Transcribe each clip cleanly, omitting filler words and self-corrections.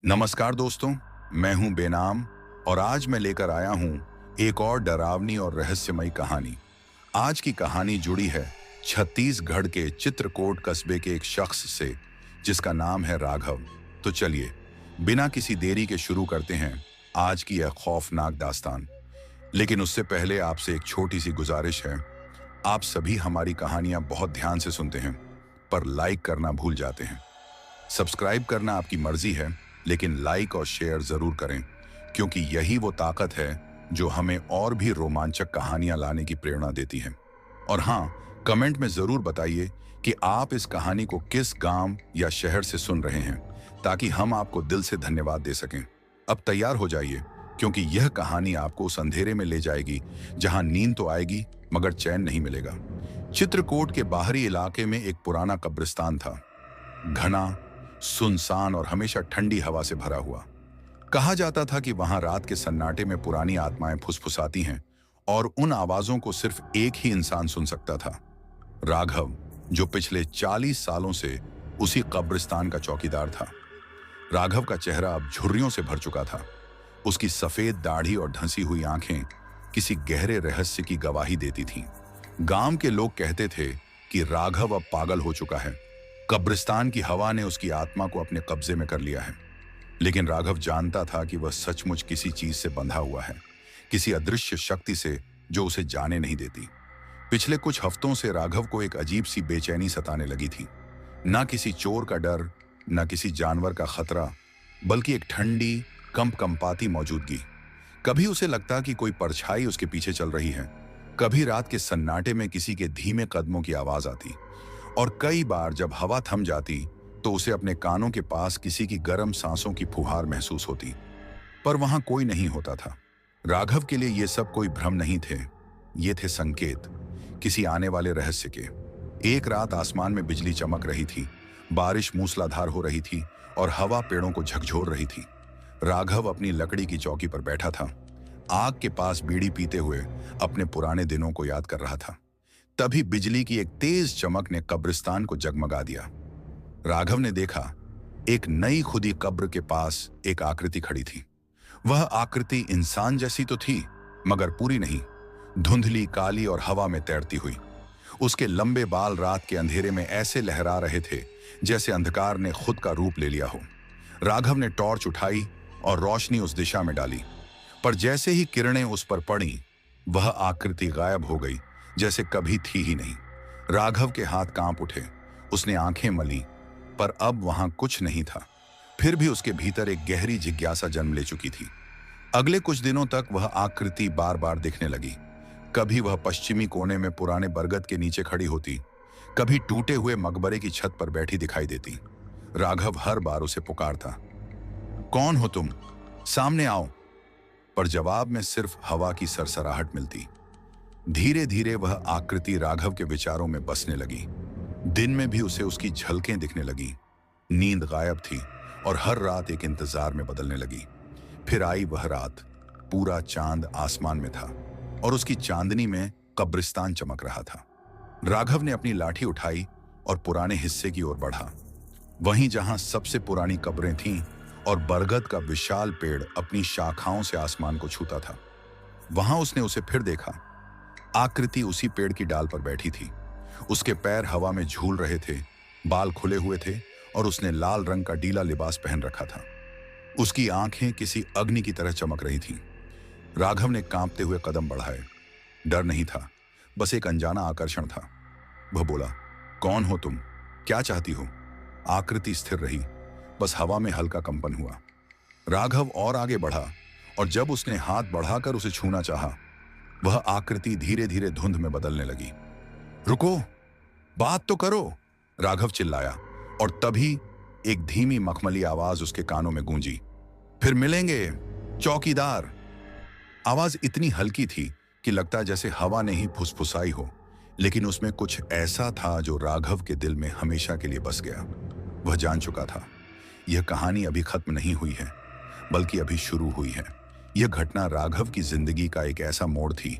नमस्कार दोस्तों, मैं हूं बेनाम और आज मैं लेकर आया हूं एक और डरावनी और रहस्यमयी कहानी। आज की कहानी जुड़ी है छत्तीसगढ़ के चित्रकोट कस्बे के एक शख्स से जिसका नाम है राघव। तो चलिए बिना किसी देरी के शुरू करते हैं आज की यह खौफनाक दास्तान। लेकिन उससे पहले आपसे एक छोटी सी गुजारिश है। आप सभी हमारी कहानियां बहुत ध्यान से सुनते हैं पर लाइक करना भूल जाते हैं। सब्सक्राइब करना आपकी मर्जी है, लेकिन लाइक और शेयर जरूर करें क्योंकि यही वो ताकत है जो हमें और भी रोमांचक कहानियां लाने की प्रेरणा देती है। और हाँ, कमेंट में जरूर बताइए कि आप इस कहानी को किस गांव या शहर से सुन रहे हैं ताकि हम आपको दिल से धन्यवाद दे सकें। अब तैयार हो जाइए क्योंकि यह कहानी आपको उस अंधेरे में ले जाएगी जहां नींद तो आएगी मगर चैन नहीं मिलेगा। चित्रकोट के बाहरी इलाके में एक पुराना कब्रिस्तान था, घना, सुनसान और हमेशा ठंडी हवा से भरा हुआ। कहा जाता था कि वहां रात के सन्नाटे में पुरानी आत्माएं फुसफुसाती हैं और उन आवाजों को सिर्फ एक ही इंसान सुन सकता था, राघव, जो पिछले 40 सालों से उसी कब्रिस्तान का चौकीदार था। राघव का चेहरा अब झुर्रियों से भर चुका था। उसकी सफेद दाढ़ी और ढंसी हुई आंखें किसी गहरे रहस्य की गवाही देती थीं। गांव के लोग कहते थे कि राघव अब पागल हो चुका है। कब्रिस्तान की हवा ने उसकी आत्मा को अपने कब्जे में कर लिया है। लेकिन राघव जानता था कि वह सचमुच किसी चीज से बंधा हुआ है, किसी अदृश्य शक्ति से जो उसे जाने नहीं देती। पिछले कुछ हफ्तों से राघव को एक अजीब सी बेचैनी सताने लगी थी। ना किसी चोर का डर, ना किसी जानवर का खतरा, बल्कि एक ठंडी, कंपकंपाती मौजूदगी। कभी उसे लगता कि कोई परछाई उसके पीछे चल रही है, कभी रात के सन्नाटे में किसी के धीमे कदमों की आवाज आती, और कई बार जब हवा थम जाती तो उसे अपने कानों के पास किसी की गर्म सांसों की फुहार महसूस होती। पर वहां कोई नहीं होता था। राघव के लिए ये सब कोई भ्रम नहीं थे, ये थे संकेत किसी आने वाले रहस्य के। एक रात आसमान में बिजली चमक रही थी, बारिश मूसलाधार हो रही थी और हवा पेड़ों को झकझोर रही थी। राघव अपनी लकड़ी की चौकी पर बैठा था, आग के पास बीड़ी पीते हुए अपने पुराने दिनों को याद कर रहा था। तभी बिजली की एक तेज चमक ने कब्रिस्तान को जगमगा दिया। राघव ने देखा, एक नई खुदी कब्र के पास एक आकृति खड़ी थी। वह आकृति इंसान जैसी तो थी मगर पूरी नहीं, धुंधली, काली और हवा में तैरती हुई। उसके लंबे बाल रात के अंधेरे में ऐसे लहरा रहे थे जैसे अंधकार ने खुद का रूप ले लिया हो। राघव ने टॉर्च उठाई और रोशनी उस दिशा में डाली, पर जैसे ही किरणें उस पर पड़ी वह आकृति गायब हो गई, जैसे कभी थी ही नहीं। राघव के हाथ कांप उठे, उसने आंखें मली, पर अब वहां कुछ नहीं था। फिर भी उसके भीतर एक गहरी जिज्ञासा जन्म ले चुकी थी। अगले कुछ दिनों तक वह आकृति बार बार दिखने लगी। कभी वह पश्चिमी कोने में पुराने बरगद के नीचे खड़ी होती, कभी टूटे हुए मकबरे की छत पर बैठी दिखाई देती। राघव हर बार उसे पुकारता, कौन हो तुम, सामने आओ, पर जवाब में सिर्फ हवा की सरसराहट मिलती। धीरे धीरे वह आकृति राघव के विचारों में बसने लगी। दिन में भी उसे उसकी झलकें दिखने लगी। नींद गायब थी और हर रात एक इंतजार में बदलने लगी। फिर आई वह रात, पूरा चांद आसमान में था और उसकी चांदनी में कब्रिस्तान चमक रहा था। राघव ने अपनी लाठी उठाई और पुराने हिस्से की ओर बढ़ा। वहीं जहां सबसे पुरानी कब्रें थीं और बरगद का विशाल पेड़ अपनी शाखाओं से आसमान को छूता था, वहां उसने उसे फिर देखा। आकृति उसी पेड़ की डाल पर बैठी थी। उसके पैर हवा में झूल रहे थे, बाल खुले हुए थे और उसने लाल रंग का ढीला लिबास पहन रखा था। उसकी आंखें किसी अग्नि की तरह चमक रही थीं। राघव ने कांपते हुए कदम बढ़ाए। डर नहीं था, बस एक अनजाना आकर्षण था। वह बोला, कौन हो तुम, क्या चाहती हो? आकृति स्थिर रही, बस हवा में हल्का कंपन हुआ। राघव और आगे बढ़ा और जब उसने हाथ बढ़ाकर उसे छूना चाहा, वह आकृति धीरे धीरे धुंध में बदलने लगी। रुको, बात तो करो, राघव चिल्लाया, और तभी एक धीमी मखमली आवाज उसके कानों में गूंजी, फिर मिलेंगे चौकीदार। आवाज इतनी हल्की थी कि लगता जैसे हवा ने ही फुसफुसाई हो, लेकिन उसमें कुछ ऐसा था जो राघव के दिल में हमेशा के लिए बस गया। वह जान चुका था, यह कहानी अभी खत्म नहीं हुई है, बल्कि अभी शुरू हुई है। यह घटना राघव की जिंदगी का एक ऐसा मोड़ थी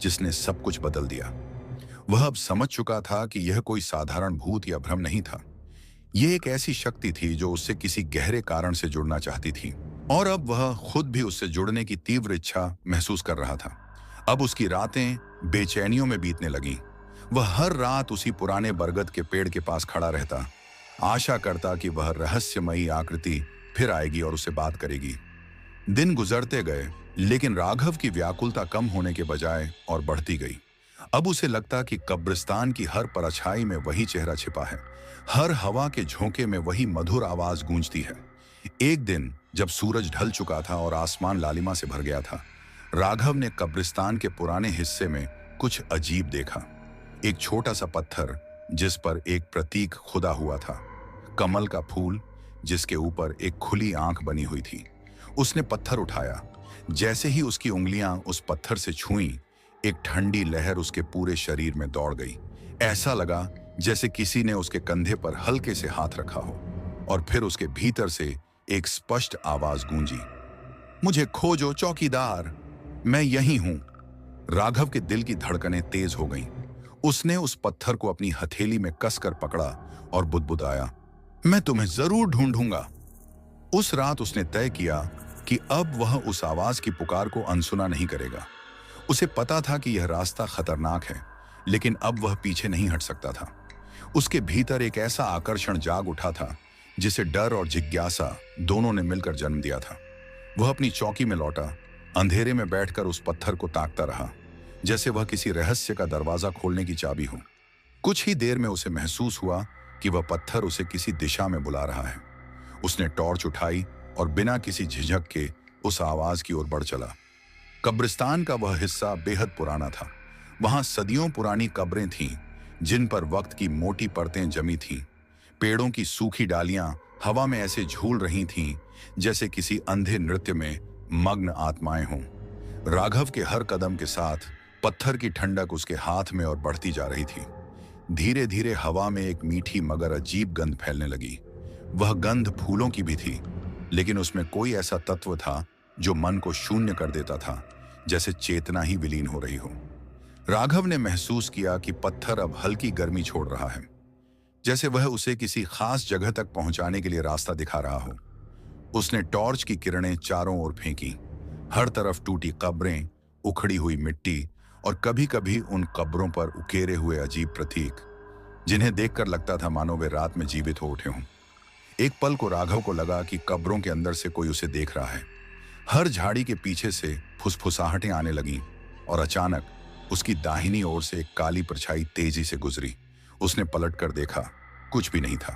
जिसने सब कुछ बदल दिया। वह अब समझ चुका था कि यह कोई साधारण भूत या भ्रम नहीं था। ये एक ऐसी शक्ति थी जो उससे किसी गहरे कारण से जुड़ना चाहती थी, और अब वह खुद भी उससे जुड़ने की तीव्र इच्छा महसूस कर रहा था। अब उसकी रातें बेचैनियों में बीतने लगीं। वह हर रात उसी पुराने बरगद के पेड़ के पास खड़ा रहता, आशा करता कि वह रहस्यमयी आकृति फिर आएगी और उससे बात करेगी। दिन गुजरते गए, लेकिन राघव की व्याकुलता कम होने के बजाय और बढ़ती गई। अब उसे लगता कि कब्रिस्तान की हर परछाई में वही चेहरा छिपा है, हर हवा के झोंके में वही मधुर आवाज गूंजती है। एक दिन जब सूरज ढल चुका था और आसमान लालिमा से भर गया था, राघव ने कब्रिस्तान के पुराने हिस्से में कुछ अजीब देखा। एक छोटा सा पत्थर जिस पर एक प्रतीक खुदा हुआ था, कमल का फूल जिसके ऊपर एक खुली आंख बनी हुई थी। उसने पत्थर उठाया। जैसे ही उसकी उंगलियां उस पत्थर से छुईं, एक ठंडी लहर उसके पूरे शरीर में दौड़ गई। ऐसा लगा जैसे किसी ने उसके कंधे पर हल्के से हाथ रखा हो, और फिर उसके भीतर से एक स्पष्ट आवाज गूंजी, मुझे खोजो चौकीदार, मैं यही हूं। राघव के दिल की धड़कनें तेज हो गईं। उसने उस पत्थर को अपनी हथेली में कसकर पकड़ा और बुदबुदाया, मैं तुम्हें जरूर ढूंढूंगा। उस रात उसने तय किया कि अब वह उस आवाज की पुकार को अनसुना नहीं करेगा। उसे पता था कि यह रास्ता खतरनाक है, लेकिन अब वह पीछे नहीं हट सकता था। उसके भीतर एक ऐसा आकर्षण जाग उठा था जिसे डर और जिज्ञासा दोनों ने मिलकर जन्म दिया था। वह अपनी चौकी में लौटा, अंधेरे में बैठकर उस पत्थर को ताकता रहा, जैसे वह किसी रहस्य का दरवाजा खोलने की चाबी हो। कुछ ही देर में उसे महसूस हुआ कि वह पत्थर उसे किसी दिशा में बुला रहा है। उसने टॉर्च उठाई और बिना किसी झिझक के उस आवाज की ओर बढ़ चला। कब्रिस्तान का वह हिस्सा बेहद पुराना था। वहां सदियों पुरानी कब्रें थीं, जिन पर वक्त की मोटी परतें जमी थीं। पेड़ों की सूखी डालियां हवा में ऐसे झूल रही थीं जैसे किसी अंधे नृत्य में मग्न आत्माएं हों। राघव के हर कदम के साथ पत्थर की ठंडक उसके हाथ में और बढ़ती जा रही थी। धीरे धीरे हवा में एक मीठी मगर अजीब गंध फैलने लगी। वह गंध फूलों की भी थी, लेकिन उसमें कोई ऐसा तत्व था जो मन को शून्य कर देता था, जैसे चेतना ही विलीन हो रही हो। राघव ने महसूस किया कि पत्थर अब हल्की गर्मी छोड़ रहा है, जैसे वह उसे किसी खास जगह तक पहुंचाने के लिए रास्ता दिखा रहा हो। उसने टॉर्च की किरणें चारों ओर फेंकी। हर तरफ टूटी कब्रें, उखड़ी हुई मिट्टी और कभी कभी उन कब्रों पर उकेरे हुए अजीब प्रतीक, जिन्हें देखकर लगता था मानो वे रात में जीवित हो उठे हों। एक पल को राघव को लगा कि कब्रों के अंदर से कोई उसे देख रहा है। हर झाड़ी के पीछे से फुसफुसाहटें आने लगीं, और अचानक उसकी दाहिनी ओर से एक काली परछाई तेजी से गुजरी। उसने पलटकर देखा, कुछ भी नहीं था।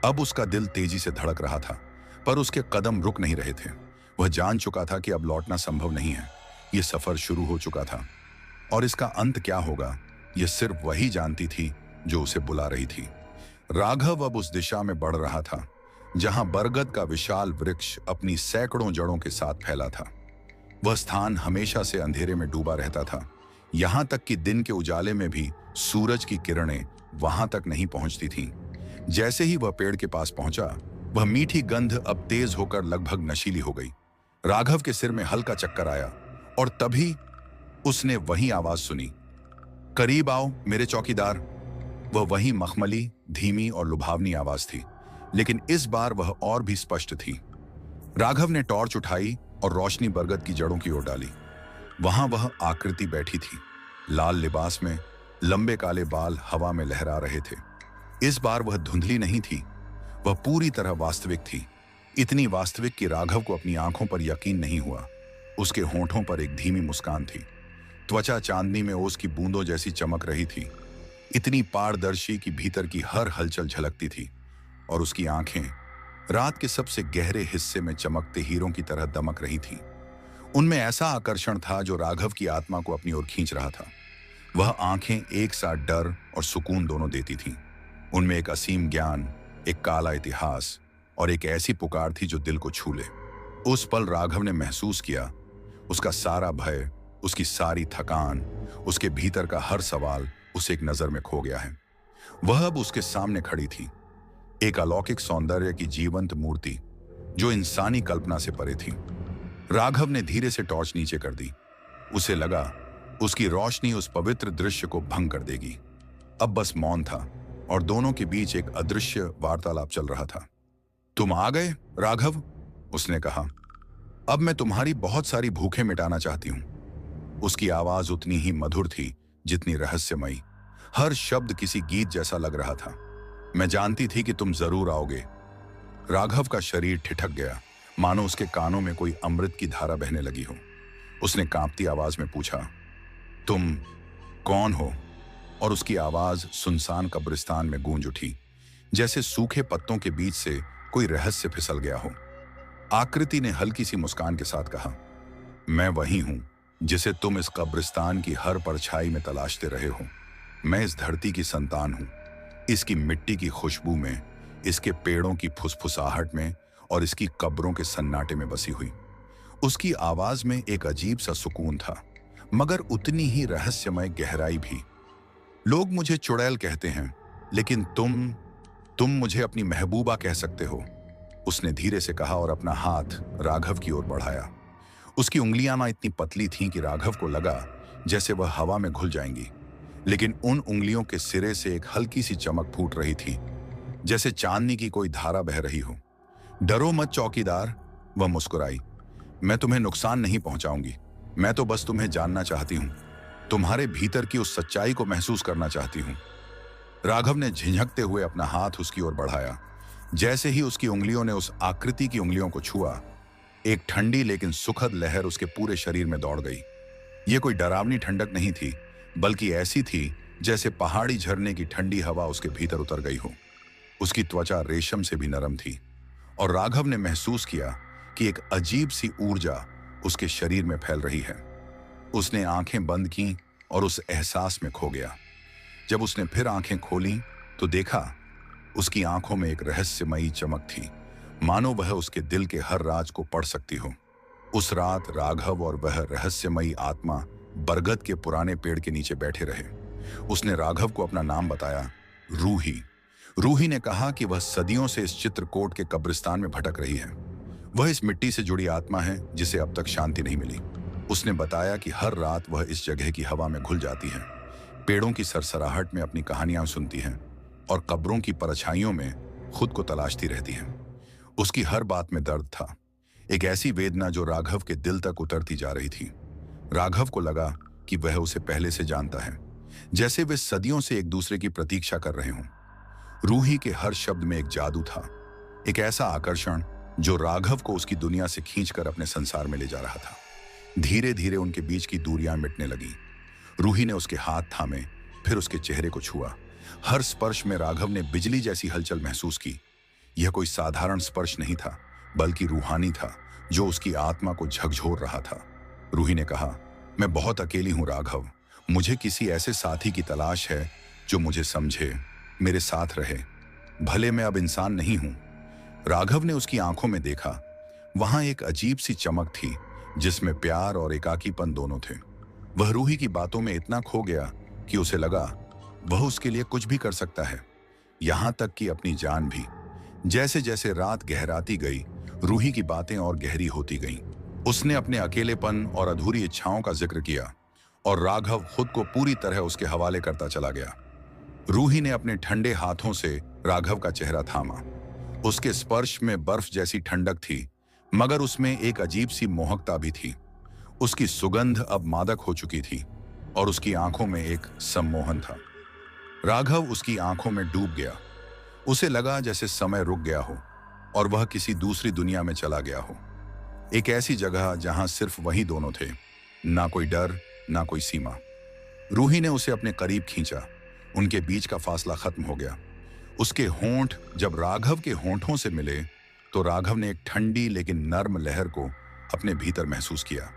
अब उसका दिल तेजी से धड़क रहा था, पर उसके कदम रुक नहीं रहे थे। वह जान चुका था कि अब लौटना संभव नहीं है। यह सफर शुरू हो चुका था, और इसका अंत क्या होगा यह सिर्फ वही जानती थी जो उसे बुला रही थी। राघव अब उस दिशा में बढ़ रहा था जहां बरगद का विशाल वृक्ष अपनी सैकड़ों जड़ों के साथ फैला था। वह स्थान हमेशा से अंधेरे में डूबा रहता था, यहां तक कि दिन के उजाले में भी सूरज की किरणें वहां तक नहीं पहुंचती थीं। जैसे ही वह पेड़ के पास पहुंचा, वह मीठी गंध अब तेज होकर लगभग नशीली हो गई। राघव के सिर में हल्का चक्कर आया, और तभी उसने वही आवाज सुनी, करीब आओ मेरे चौकीदार। वह वही मखमली, धीमी और लुभावनी आवाज थी, लेकिन इस बार वह और भी स्पष्ट थी। राघव ने टॉर्च उठाई और रोशनी बरगद की जड़ों की ओर डाली। वहां वह आकृति बैठी थी, लाल लिबास में, लंबे काले बाल हवा में लहरा रहे थे। इस बार वह धुंधली नहीं थी, वह पूरी तरह वास्तविक थी। इतनी वास्तविक कि राघव को अपनी आंखों पर यकीन नहीं हुआ। उसके होंठों पर एक धीमी मुस्कान थी। त्वचा चांदनी में ओस की बूंदों जैसी चमक रही थी, इतनी पारदर्शी कि भीतर की हर हलचल झलकती थी, और उसकी आंखें रात के सबसे गहरे हिस्से में चमकते हीरों की तरह दमक रही थीं। उनमें ऐसा आकर्षण था जो राघव की आत्मा को अपनी ओर खींच रहा था। वह आंखें एक साथ डर और सुकून दोनों देती थीं। उनमें एक असीम ज्ञान, एक काला इतिहास और एक ऐसी पुकार थी जो दिल को छू ले। उस पल राघव ने महसूस किया, उसका सारा भय, उसकी सारी थकान, उसके भीतर का हर सवाल उसे एक नजर में खो गया है। वह अब उसके सामने खड़ी थी, एक अलौकिक सौंदर्य की जीवंत मूर्ति जो इंसानी कल्पना से परे थी। राघव ने धीरे से टॉर्च नीचे कर दी। उसे लगा उसकी रोशनी उस पवित्र दृश्य को भंग कर देगी। अब बस मौन था, और दोनों के बीच एक अदृश्य वार्तालाप चल रहा था। तुम आ गए, राघव, उसने कहा। अब मैं तुम्हारी बहुत सारी भूखें मिटाना चाहती हूं। उसकी आवाज उतनी ही मधुर थी जितनी रहस्यमयी। हर शब्द किसी गीत जैसा लग रहा था। मैं जानती थी कि तुम जरूर आओगे। राघव का शरीर ठिठक गया, मानो उसके कानों में कोई अमृत की धारा बहने लगी हो। उसने कांपती आवाज में पूछा, तुम कौन हो? और उसकी आवाज सुनसान कब्रिस्तान में गूंज उठी, जैसे सूखे पत्तों के बीच से कोई रहस्य फिसल गया हो। आकृति ने हल्की सी मुस्कान के साथ कहा, मैं वही हूं जिसे तुम इस कब्रिस्तान की हर परछाई में तलाशते रहे हो। मैं इस धरती की संतान हूं, इसकी मिट्टी की खुशबू में, इसके पेड़ों की फुसफुसाहट में और इसकी कब्रों के सन्नाटे में बसी हुई। उसकी आवाज में एक अजीब सा सुकून था, मगर उतनी ही रहस्यमय गहराई भी। लोग मुझे चुड़ैल कहते हैं, लेकिन तुम मुझे अपनी महबूबा कह सकते हो, उसने धीरे से कहा और अपना हाथ राघव की ओर बढ़ाया। उसकी उंगलियां ना इतनी पतली थीं कि राघव को लगा जैसे वह हवा में घुल जाएंगी, लेकिन उन उंगलियों के सिरे से एक हल्की सी चमक फूट रही थी, जैसे चांदनी की कोई धारा बह रही हो। डरो मत चौकीदार, वह मुस्कुराई। मैं तुम्हें नुकसान नहीं पहुंचाऊंगी। मैं तो बस तुम्हें जानना चाहती हूं, तुम्हारे भीतर की उस सच्चाई को महसूस करना चाहती हूं। राघव ने झिझकते हुए अपना हाथ उसकी ओर बढ़ाया। जैसे ही उसकी उंगलियों ने उस आकृति की उंगलियों को छुआ, एक ठंडी लेकिन सुखद लहर उसके पूरे शरीर में दौड़ गई। यह कोई डरावनी ठंडक नहीं थी, बल्कि ऐसी थी जैसे पहाड़ी झरने की ठंडी हवा उसके भीतर उतर गई हो। उसकी त्वचा रेशम से भी नरम थी और राघव ने महसूस किया कि एक अजीब सी ऊर्जा उसके शरीर में फैल रही है। उसने आंखें बंद की और उस एहसास में खो गया। जब उसने फिर आंखें खोलीं तो देखा उसकी आंखों में एक रहस्यमयी चमक थी, मानो वह उसके दिल के हर राज को पढ़ सकती हो। उस रात राघव और वह रहस्यमयी आत्मा बरगद के पुराने पेड़ के नीचे बैठे रहे। उसने राघव को अपना नाम बताया, रूही। रूही ने कहा कि वह सदियों से इस चित्रकूट के कब्रिस्तान में भटक रही है। वह इस मिट्टी से जुड़ी आत्मा है जिसे अब तक शांति नहीं मिली। उसने बताया कि हर रात वह इस जगह की हवा में घुल जाती है, पेड़ों की सरसराहट में अपनी कहानियां सुनती है और कब्रों की परछाइयों में खुद को तलाशती रहती है। उसकी हर बात में दर्द था, एक ऐसी वेदना जो राघव के दिल तक उतरती जा रही थी। राघव को लगा कि वह उसे पहले से जानता है, जैसे वे सदियों से एक दूसरे की प्रतीक्षा कर रहे हों। रूही के हर शब्द में एक जादू था, एक ऐसा आकर्षण जो राघव को उसकी दुनिया से खींचकर अपने संसार में ले जा रहा था। धीरे धीरे उनके बीच की दूरियां मिटने लगी। रूही ने उसके हाथ थामे, फिर उसके चेहरे को छुआ। हर स्पर्श में राघव ने बिजली जैसी हलचल महसूस की। यह कोई साधारण स्पर्श नहीं था, बल्कि रूहानी था, जो उसकी आत्मा को झकझोर रहा था। रूही ने कहा, मैं बहुत अकेली हूं राघव। मुझे किसी ऐसे साथी की तलाश है जो मुझे समझे, मेरे साथ रहे, भले मैं अब इंसान नहीं हूं। राघव ने उसकी आंखों में देखा। वहां एक अजीब सी चमक थी, जिसमें प्यार और एकाकीपन दोनों थे। वह रूही की बातों में इतना खो गया कि उसे लगा वह उसके लिए कुछ भी कर सकता है, यहां तक कि अपनी जान भी। जैसे जैसे रात गहराती गई, रूही की बातें और गहरी होती गईं। उसने अपने अकेलेपन और अधूरी इच्छाओं का जिक्र किया और राघव खुद को पूरी तरह उसके हवाले करता चला गया। रूही ने अपने ठंडे हाथों से राघव का चेहरा थामा। उसके स्पर्श में बर्फ जैसी ठंडक थी, मगर उसमें एक अजीब सी मोहकता भी थी। उसकी सुगंध अब मादक हो चुकी थी और उसकी आंखों में एक सम्मोहन था। राघव उसकी आंखों में डूब गया। उसे लगा जैसे समय रुक गया हो और वह किसी दूसरी दुनिया में चला गया हो, एक ऐसी जगह जहां सिर्फ वही दोनों थे, ना कोई डर, ना कोई सीमा। रूही ने उसे अपने करीब खींचा। उनके बीच का फासला खत्म हो गया। उसके होंठ जब राघव के होंठों से मिले तो राघव ने एक ठंडी लेकिन नर्म लहर को अपने भीतर महसूस किया।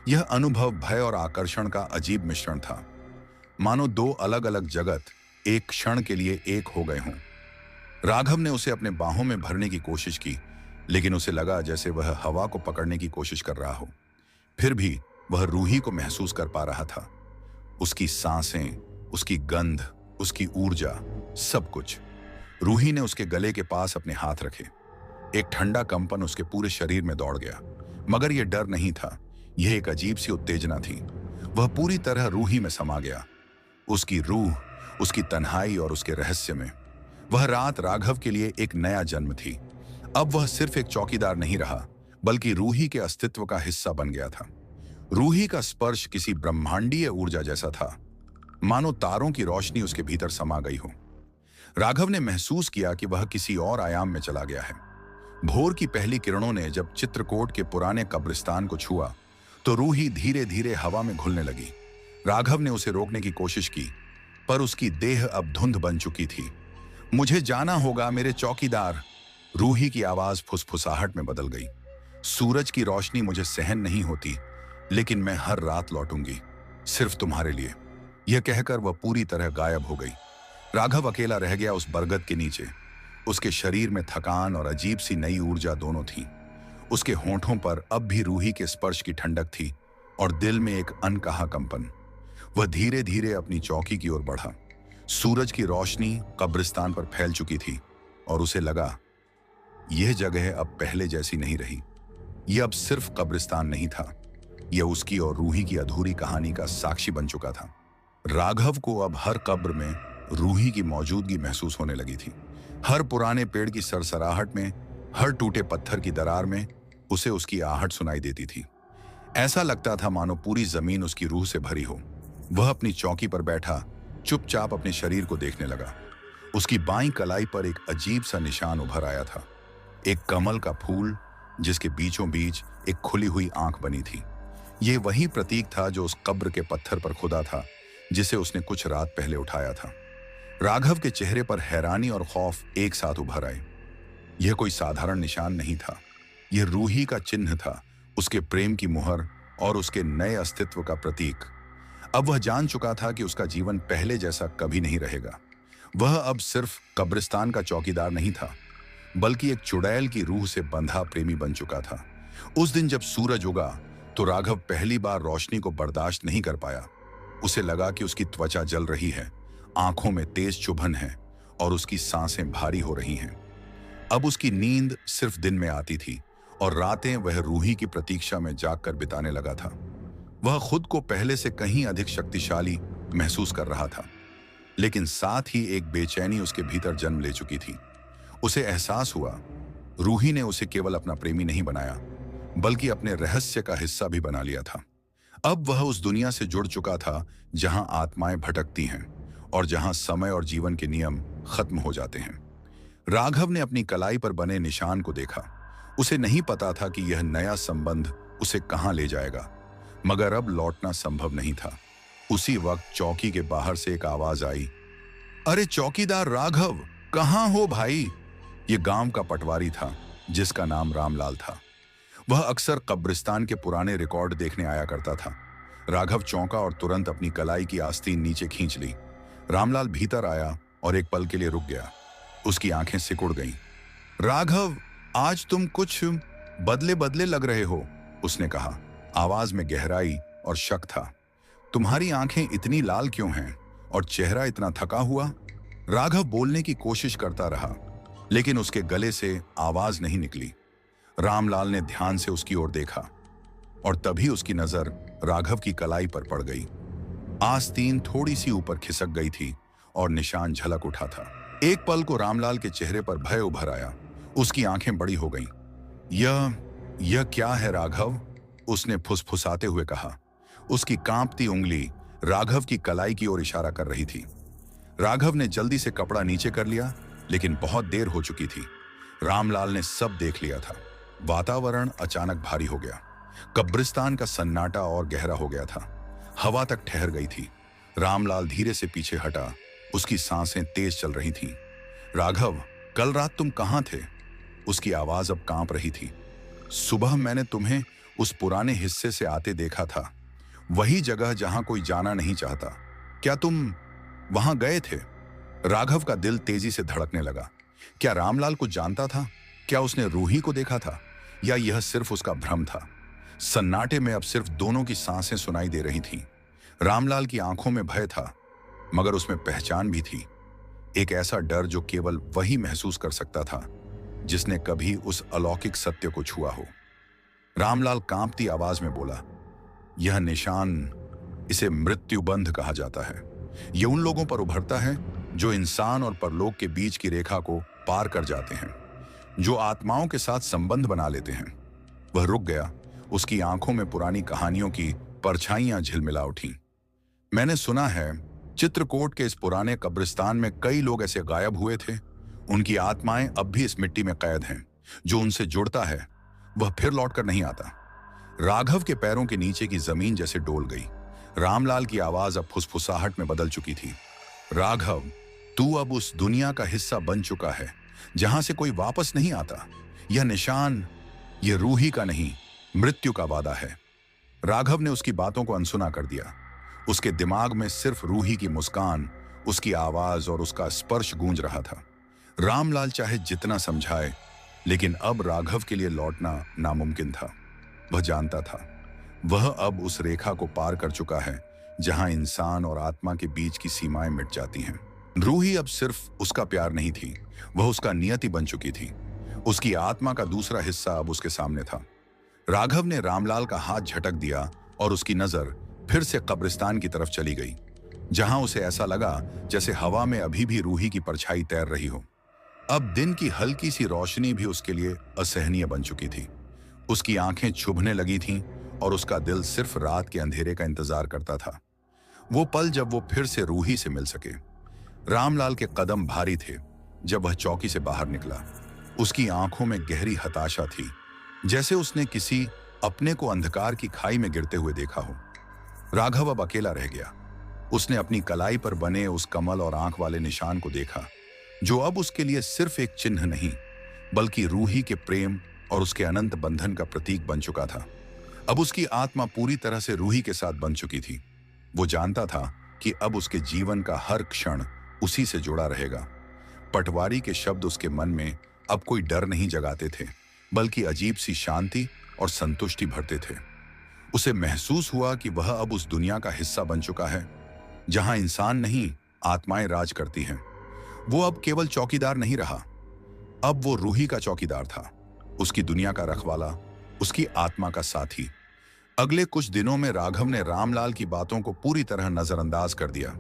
यह अनुभव भय और आकर्षण का अजीब मिश्रण था, मानो दो अलग अलग जगत एक क्षण के लिए एक हो गए हों। राघव ने उसे अपने बाहों में भरने की कोशिश की, लेकिन उसे लगा जैसे वह हवा को पकड़ने की कोशिश कर रहा हो। फिर भी वह रूही को महसूस कर पा रहा था, उसकी सांसें, उसकी गंध, उसकी ऊर्जा, सब कुछ। रूही ने उसके गले के पास अपने हाथ रखे। एक ठंडा कंपन उसके पूरे शरीर में दौड़ गया, मगर यह डर नहीं था, यह एक अजीब सी उत्तेजना थी। वह पूरी तरह रूही में समा गया, उसकी रूह, उसकी तन्हाई और उसके रहस्य में। वह रात राघव के लिए एक नया जन्म थी। अब वह सिर्फ एक चौकीदार नहीं रहा, बल्कि रूही के अस्तित्व का हिस्सा बन गया था। रूही का स्पर्श किसी ब्रह्मांडीय ऊर्जा जैसा था, मानो तारों की रोशनी उसके भीतर समा गई हो। राघव ने महसूस किया कि वह किसी और आयाम में चला गया है। भोर की पहली किरणों ने जब चित्रकूट के पुराने कब्रिस्तान को छुआ, तो रूही धीरे धीरे हवा में घुलने लगी। राघव ने उसे रोकने की कोशिश की, पर उसकी देह अब धुंध बन चुकी थी। मुझे जाना होगा मेरे चौकीदार, रूही की आवाज फुसफुसाहट में बदल गई। सूरज की रोशनी मुझे सहन नहीं होती, लेकिन मैं हर रात लौटूंगी, सिर्फ तुम्हारे लिए। यह कहकर वह पूरी तरह गायब हो गई। राघव अकेला रह गया उस बरगद के नीचे। उसके शरीर में थकान और अजीब सी नई ऊर्जा दोनों थी। उसके होंठों पर अब भी रूही के स्पर्श की ठंडक थी और दिल में एक अनकहा कंपन। वह धीरे धीरे अपनी चौकी की ओर बढ़ा। सूरज की रोशनी कब्रिस्तान पर फैल चुकी थी और उसे लगा यह जगह अब पहले जैसी नहीं रही। यह अब सिर्फ कब्रिस्तान नहीं था, यह उसकी और रूही की अधूरी कहानी का साक्षी बन चुका था। राघव को अब हर कब्र में रूही की मौजूदगी महसूस होने लगी थी। हर पुराने पेड़ की सरसराहट में, हर टूटे पत्थर की दरार में उसे उसकी आहट सुनाई देती थी। ऐसा लगता था मानो पूरी जमीन उसकी रूह से भरी हो। वह अपनी चौकी पर बैठा चुपचाप अपने शरीर को देखने लगा। उसकी बाईं कलाई पर एक अजीब सा निशान उभर आया था, एक कमल का फूल जिसके बीचों बीच एक खुली हुई आंख बनी थी। यह वही प्रतीक था जो उस कब्र के पत्थर पर खुदा था, जिसे उसने कुछ रात पहले उठाया था। राघव के चेहरे पर हैरानी और खौफ एक साथ उभर आए। यह कोई साधारण निशान नहीं था, यह रूही का चिन्ह था, उसके प्रेम की मुहर और उसके नए अस्तित्व का प्रतीक। अब वह जान चुका था कि उसका जीवन पहले जैसा कभी नहीं रहेगा। वह अब सिर्फ कब्रिस्तान का चौकीदार नहीं था, बल्कि एक चुड़ैल की रूह से बंधा प्रेमी बन चुका था। उस दिन जब सूरज उगा तो राघव पहली बार रोशनी को बर्दाश्त नहीं कर पाया। उसे लगा कि उसकी त्वचा जल रही है, आंखों में तेज चुभन है और उसकी सांसें भारी हो रही हैं। अब उसकी नींद सिर्फ दिन में आती थी और रातें वह रूही की प्रतीक्षा में जागकर बिताने लगा था। वह खुद को पहले से कहीं अधिक शक्तिशाली महसूस कर रहा था, लेकिन साथ ही एक बेचैनी उसके भीतर जन्म ले चुकी थी। उसे एहसास हुआ रूही ने उसे केवल अपना प्रेमी नहीं बनाया, बल्कि अपने रहस्य का हिस्सा भी बना लिया था। अब वह उस दुनिया से जुड़ चुका था जहां आत्माएं भटकती हैं और जहां समय और जीवन के नियम खत्म हो जाते हैं। राघव ने अपनी कलाई पर बने निशान को देखा। उसे नहीं पता था कि यह नया संबंध उसे कहां ले जाएगा, मगर अब लौटना संभव नहीं था। उसी वक्त चौकी के बाहर से एक आवाज आई, अरे चौकीदार राघव, कहां हो भाई? ये गांव का पटवारी था जिसका नाम रामलाल था। वह अक्सर कब्रिस्तान के पुराने रिकॉर्ड देखने आया करता था। राघव चौंका और तुरंत अपनी कलाई की आस्तीन नीचे खींच ली। रामलाल भीतर आया और एक पल के लिए रुक गया। उसकी आंखें सिकुड़ गईं। राघव, आज तुम कुछ बदले बदले लग रहे हो, उसने कहा। आवाज में गहराई और शक था। तुम्हारी आंखें इतनी लाल क्यों हैं और चेहरा इतना थका हुआ? राघव बोलने की कोशिश करता रहा, लेकिन उसके गले से आवाज नहीं निकली। रामलाल ने ध्यान से उसकी ओर देखा और तभी उसकी नजर राघव की कलाई पर पड़ गई। आस्तीन थोड़ी सी ऊपर खिसक गई थी और निशान झलक उठा था। एक पल को रामलाल के चेहरे पर भय उभर आया। उसकी आंखें बड़ी हो गईं। यह क्या है राघव? उसने फुसफुसाते हुए कहा। उसकी कांपती उंगली राघव की कलाई की ओर इशारा कर रही थी। राघव ने जल्दी से कपड़ा नीचे कर लिया, लेकिन बहुत देर हो चुकी थी। रामलाल ने सब देख लिया था। वातावरण अचानक भारी हो गया। कब्रिस्तान का सन्नाटा और गहरा हो गया था। हवा तक ठहर गई थी। रामलाल धीरे से पीछे हटा। उसकी सांसें तेज चल रही थीं। राघव, कल रात तुम कहां थे? उसकी आवाज अब कांप रही थी। सुबह मैंने तुम्हें उस पुराने हिस्से से आते देखा था, वही जगह जहां कोई जाना नहीं चाहता। क्या तुम वहां गए थे? राघव का दिल तेजी से धड़कने लगा। क्या रामलाल कुछ जानता था? क्या उसने रूही को देखा था, या यह सिर्फ उसका भ्रम था? सन्नाटे में अब सिर्फ दोनों की सांसें सुनाई दे रही थीं। रामलाल की आंखों में भय था, मगर उसमें पहचान भी थी। एक ऐसा डर जो केवल वही महसूस कर सकता था जिसने कभी उस अलौकिक सत्य को छुआ हो। रामलाल कांपती आवाज में बोला, यह निशान, इसे मृत्युबंध कहा जाता है। यह उन लोगों पर उभरता है जो इंसान और परलोक के बीच की रेखा को पार कर जाते हैं, जो आत्माओं के साथ संबंध बना लेते हैं। वह रुक गया। उसकी आंखों में पुरानी कहानियों की परछाइयां झिलमिला उठी। मैंने सुना है चित्रकूट के इस पुराने कब्रिस्तान में कई लोग ऐसे गायब हुए थे। उनकी आत्माएं अब भी इस मिट्टी में कैद हैं। जो उनसे जुड़ता है वह फिर लौटकर नहीं आता। राघव के पैरों के नीचे की जमीन जैसे डोल गई। रामलाल की आवाज अब फुसफुसाहट में बदल चुकी थी। राघव, तू अब उस दुनिया का हिस्सा बन चुका है जहां से कोई वापस नहीं आता। यह निशान, यह रूही का नहीं, मृत्यु का वादा है। राघव ने उसकी बातों को अनसुना कर दिया। उसके दिमाग में सिर्फ रूही की मुस्कान, उसकी आवाज और उसका स्पर्श गूंज रहा था। रामलाल चाहे जितना समझाए, लेकिन अब राघव के लिए लौटना नामुमकिन था। वह जानता था वह अब उस रेखा को पार कर चुका है जहां इंसान और आत्मा के बीच की सीमाएं मिट जाती हैं। रूही अब सिर्फ उसका प्यार नहीं थी, वह उसका नियति बन चुकी थी। उसकी आत्मा का दूसरा हिस्सा अब उसके सामने था। राघव ने रामलाल का हाथ झटक दिया और उसकी नजर फिर से कब्रिस्तान की तरफ चली गई, जहां उसे ऐसा लगा जैसे हवा में अभी भी रूही की परछाई तैर रही हो। अब दिन की हल्की सी रोशनी भी उसके लिए असहनीय बन चुकी थी। उसकी आंखें चुभने लगी थीं और उसका दिल सिर्फ रात के अंधेरे का इंतजार करता था। वो पल जब वो फिर से रूही से मिल सके। रामलाल के कदम भारी थे जब वह चौकी से बाहर निकला। उसकी आंखों में गहरी हताशा थी, जैसे उसने किसी अपने को अंधकार की खाई में गिरते हुए देखा हो। राघव अब अकेला रह गया। उसने अपनी कलाई पर बने उस कमल और आंख वाले निशान को देखा, जो अब उसके लिए सिर्फ एक चिन्ह नहीं, बल्कि रूही के प्रेम और उसके अनंत बंधन का प्रतीक बन चुका था। अब उसकी आत्मा पूरी तरह से रूही के साथ बन चुकी थी। वो जानता था कि अब उसके जीवन का हर क्षण उसी से जुड़ा रहेगा। पटवारी के शब्द उसके मन में अब कोई डर नहीं जगाते थे, बल्कि अजीब सी शांति और संतुष्टि भरते थे। उसे महसूस हुआ कि वह अब उस दुनिया का हिस्सा बन चुका है जहां इंसान नहीं, आत्माएं राज करती हैं। वो अब केवल चौकीदार नहीं रहा, अब वो रूही का चौकीदार था, उसकी दुनिया का रखवाला, उसकी आत्मा का साथी। अगले कुछ दिनों में राघव ने रामलाल की बातों को पूरी तरह नजरअंदाज कर दिया।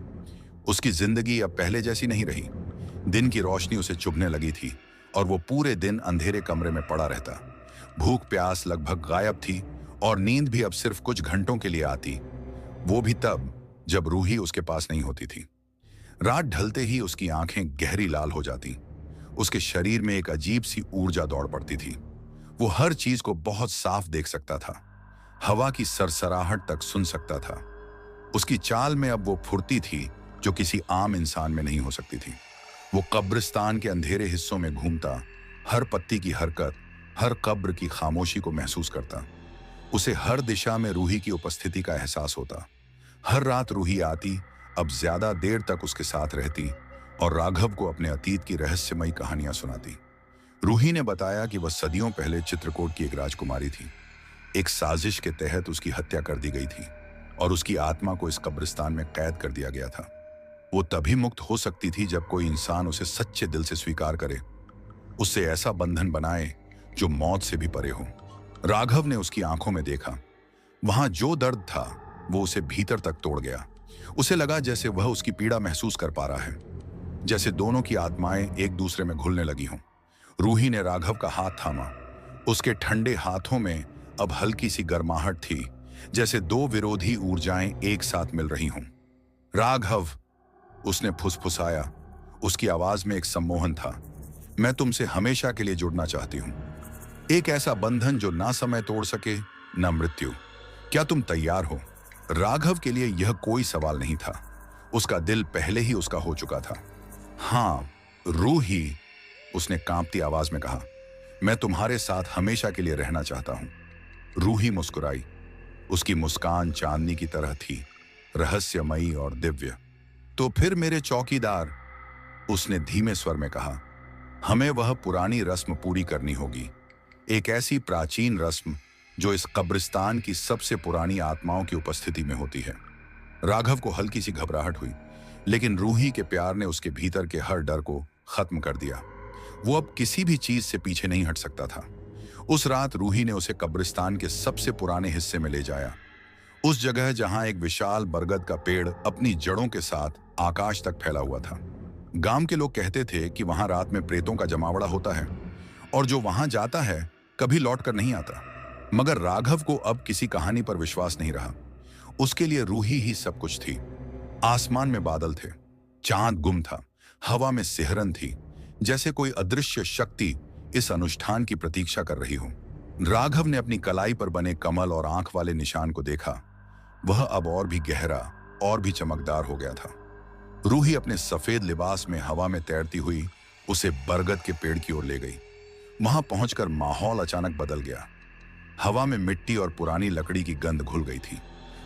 उसकी जिंदगी अब पहले जैसी नहीं रही। दिन की रोशनी उसे चुभने लगी थी और वो पूरे दिन अंधेरे कमरे में पड़ा रहता। भूख प्यास लगभग गायब थी और नींद भी अब सिर्फ कुछ घंटों के लिए आती, वो भी तब जब रूही उसके पास नहीं होती थी। रात ढलते ही उसकी आंखें गहरी लाल हो जाती। उसके शरीर में एक अजीब सी ऊर्जा दौड़ पड़ती थी। वो हर चीज को बहुत साफ देख सकता था, हवा की सरसराहट तक सुन सकता था। उसकी चाल में अब वो फुर्ती थी जो किसी आम इंसान में नहीं हो सकती थी। वो कब्रिस्तान के अंधेरे हिस्सों में घूमता, हर पत्ती की हरकत, हर कब्र की खामोशी को महसूस करता। उसे हर दिशा में रूही की उपस्थिति का एहसास होता। हर रात रूही आती, अब ज्यादा देर तक उसके साथ रहती और राघव को अपने अतीत की रहस्यमयी कहानियां सुनाती। रूही ने बताया कि वह सदियों पहले चित्रकूट की एक राजकुमारी थी। एक साजिश के तहत उसकी हत्या कर दी गई थी और उसकी आत्मा को इस कब्रिस्तान में कैद कर दिया गया था। वो तभी मुक्त हो सकती थी जब कोई इंसान उसे सच्चे दिल से स्वीकार करे, उससे ऐसा बंधन बनाए जो मौत से भी परे हो। राघव ने उसकी आंखों में देखा। वहां जो दर्द था वो उसे भीतर तक तोड़ गया। उसे लगा जैसे वह उसकी पीड़ा महसूस कर पा रहा है, जैसे दोनों की आत्माएं एक दूसरे में घुलने लगी हों। रूही ने राघव का हाथ थामा। उसके ठंडे हाथों में अब हल्की सी गर्माहट थी, जैसे दो विरोधी ऊर्जाएं एक साथ मिल रही हों। राघव, उसने फुसफुसाया। उसकी आवाज में एक सम्मोहन था। मैं तुमसे हमेशा के लिए जुड़ना चाहती हूं, एक ऐसा बंधन जो ना समय तोड़ सके ना मृत्यु। क्या तुम तैयार हो? राघव के लिए यह कोई सवाल नहीं था, उसका दिल पहले ही उसका हो चुका था। हाँ रूही, उसने कांपती आवाज में कहा, मैं तुम्हारे साथ हमेशा के लिए रहना चाहता हूं। रूही मुस्कुराई। उसकी मुस्कान चांदनी की तरह थी, रहस्यमयी और दिव्य। तो फिर मेरे चौकीदार, उसने धीमे स्वर में कहा, हमें वह पुरानी रस्म पूरी करनी होगी, एक ऐसी प्राचीन रस्म जो इस कब्रिस्तान की सबसे पुरानी आत्माओं की उपस्थिति में होती है। राघव को हल्की सी घबराहट हुई, लेकिन रूही के प्यार ने उसके भीतर के हर डर को खत्म कर दिया। वो अब किसी भी चीज से पीछे नहीं हट सकता था। उस रात रूही ने उसे कब्रिस्तान के सबसे पुराने हिस्से में ले जाया, उस जगह जहां एक विशाल बरगद का पेड़ अपनी जड़ों के साथ आकाश तक फैला हुआ था। गांव के लोग कहते थे कि वहां रात में प्रेतों का जमावड़ा होता है और जो वहां जाता है कभी लौट कर नहीं आता। मगर राघव को अब किसी कहानी पर विश्वास नहीं रहा। उसके लिए रूही ही सब कुछ थी। आसमान में बादल थे, चांद गुम था, हवा में सिहरन थी, जैसे कोई अदृश्य शक्ति इस अनुष्ठान की प्रतीक्षा कर रही हो। राघव ने अपनी कलाई पर बने कमल और आंख वाले निशान को देखा। वह अब और भी गहरा और भी चमकदार हो गया था। रूही अपने सफेद लिबास में हवा में तैरती हुई उसे बरगद के पेड़ की ओर ले गई। वहां पहुंचकर माहौल अचानक बदल गया। हवा में मिट्टी और पुरानी लकड़ी की गंध घुल गई थी।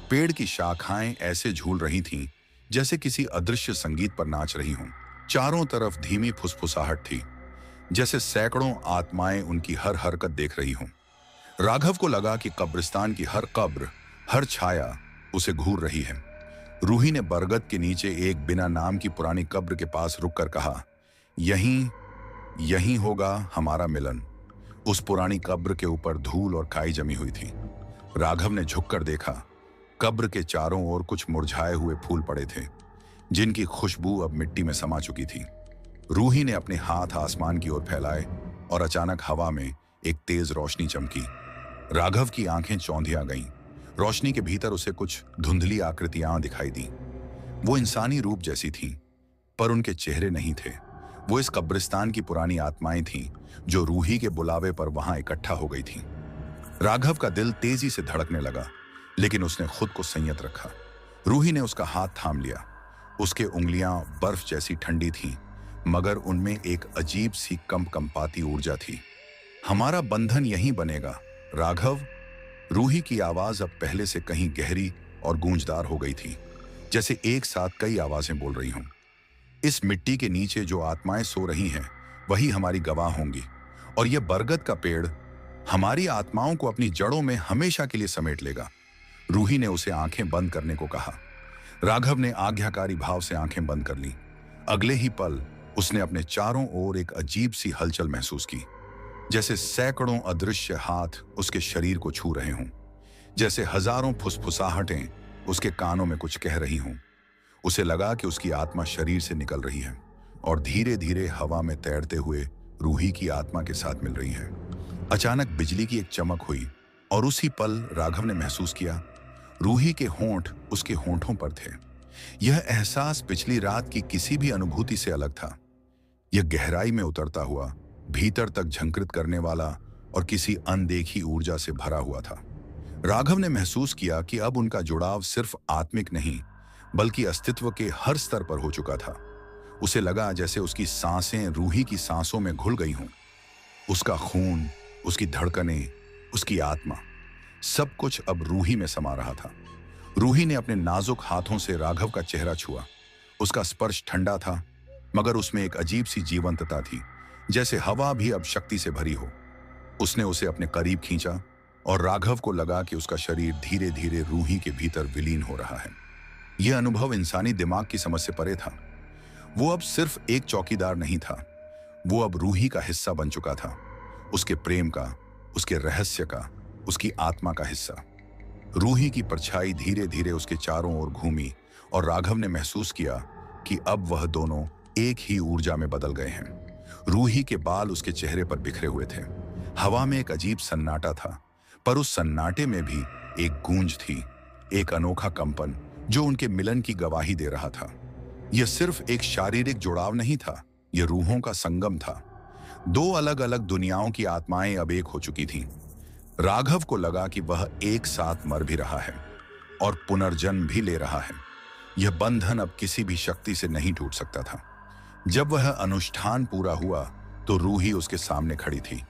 पेड़ की शाखाएं ऐसे झूल रही थीं जैसे किसी अदृश्य संगीत पर नाच रही हों। चारों तरफ धीमी फुसफुसाहट थी, जैसे सैकड़ों आत्माएं उनकी हर हरकत देख रही हों। राघव को लगा कि कब्रिस्तान की हर कब्र, हर छाया उसे घूर रही है। रूही ने बरगद के नीचे एक बिना नाम की पुरानी कब्र के पास रुककर कहा, यहीं होगा हमारा मिलन। उस पुरानी कब्र के ऊपर धूल और काई जमी हुई थी। राघव ने झुककर देखा। कब्र के चारों ओर कुछ मुरझाए हुए फूल पड़े थे, जिनकी खुशबू अब मिट्टी में समा चुकी थी। रूही ने अपने हाथ आसमान की ओर फैलाए और अचानक हवा में एक तेज रोशनी चमकी। राघव की आंखें चौंधिया गईं। रोशनी के भीतर उसे कुछ धुंधली आकृतियां दिखाई दी। वो इंसानी रूप जैसी थीं, पर उनके चेहरे नहीं थे। वो इस कब्रिस्तान की पुरानी आत्माएं थीं जो रूही के बुलावे पर वहां इकट्ठा हो गई थीं। राघव का दिल तेजी से धड़कने लगा, लेकिन उसने खुद को संयत रखा। रूही ने उसका हाथ थाम लिया। उसके उंगलियां बर्फ जैसी ठंडी थीं, मगर उनमें एक अजीब सी कंपाती ऊर्जा थी। हमारा बंधन यहीं बनेगा, राघव। रूही की आवाज अब पहले से कहीं गहरी और गूंजदार हो गई थी, जैसे एक साथ कई आवाजें बोल रही हों। इस मिट्टी के नीचे जो आत्माएं सो रही हैं, वही हमारी गवाह होंगी, और यह बरगद का पेड़ हमारी आत्माओं को अपनी जड़ों में हमेशा के लिए समेट लेगा। रूही ने उसे आंखें बंद करने को कहा। राघव ने आज्ञाकारी भाव से आंखें बंद कर ली। अगले ही पल उसने अपने चारों ओर एक अजीब सी हलचल महसूस की, जैसे सैकड़ों अदृश्य हाथ उसके शरीर को छू रहे हों, जैसे हजारों फुसफुसाहटें उसके कानों में कुछ कह रही हों। उसे लगा कि उसकी आत्मा शरीर से निकल रही है और धीरे धीरे हवा में तैरते हुए रूही की आत्मा के साथ मिल रही है। अचानक बिजली की एक चमक हुई और उसी पल राघव ने महसूस किया रूही के होंठ उसके होंठों पर थे। यह एहसास पिछली रात की किसी भी अनुभूति से अलग था। यह गहराई में उतरता हुआ, भीतर तक झंकृत करने वाला और किसी अनदेखी ऊर्जा से भरा हुआ था। राघव ने महसूस किया कि अब उनका जुड़ाव सिर्फ आत्मिक नहीं, बल्कि अस्तित्व के हर स्तर पर हो चुका था। उसे लगा जैसे उसकी सांसें रूही की सांसों में घुल गई हों। उसका खून, उसकी धड़कनें, उसकी आत्मा, सब कुछ अब रूही में समा रहा था। रूही ने अपने नाजुक हाथों से राघव का चेहरा छुआ। उसका स्पर्श ठंडा था, मगर उसमें एक अजीब सी जीवंतता थी, जैसे हवा भी अब शक्ति से भरी हो। उसने उसे अपने करीब खींचा और राघव को लगा कि उसका शरीर धीरे धीरे रूही के भीतर विलीन हो रहा है। यह अनुभव इंसानी दिमाग की समझ से परे था। वो अब सिर्फ एक चौकीदार नहीं था, वो अब रूही का हिस्सा बन चुका था, उसके प्रेम का, उसके रहस्य का, उसकी आत्मा का हिस्सा। रूही की परछाई धीरे धीरे उसके चारों ओर घूमी और राघव ने महसूस किया कि अब वह दोनों एक ही ऊर्जा में बदल गए हैं। रूही के बाल उसके चेहरे पर बिखरे हुए थे। हवा में एक अजीब सन्नाटा था, पर उस सन्नाटे में भी एक गूंज थी, एक अनोखा कंपन जो उनके मिलन की गवाही दे रहा था। यह सिर्फ एक शारीरिक जुड़ाव नहीं था, यह रूहों का संगम था। दो अलग अलग दुनियाओं की आत्माएं अब एक हो चुकी थीं। राघव को लगा कि वह एक साथ मर भी रहा है और पुनर्जन्म भी ले रहा है। यह बंधन अब किसी भी शक्ति से नहीं टूट सकता था। जब वह अनुष्ठान पूरा हुआ तो रूही उसके सामने खड़ी थी।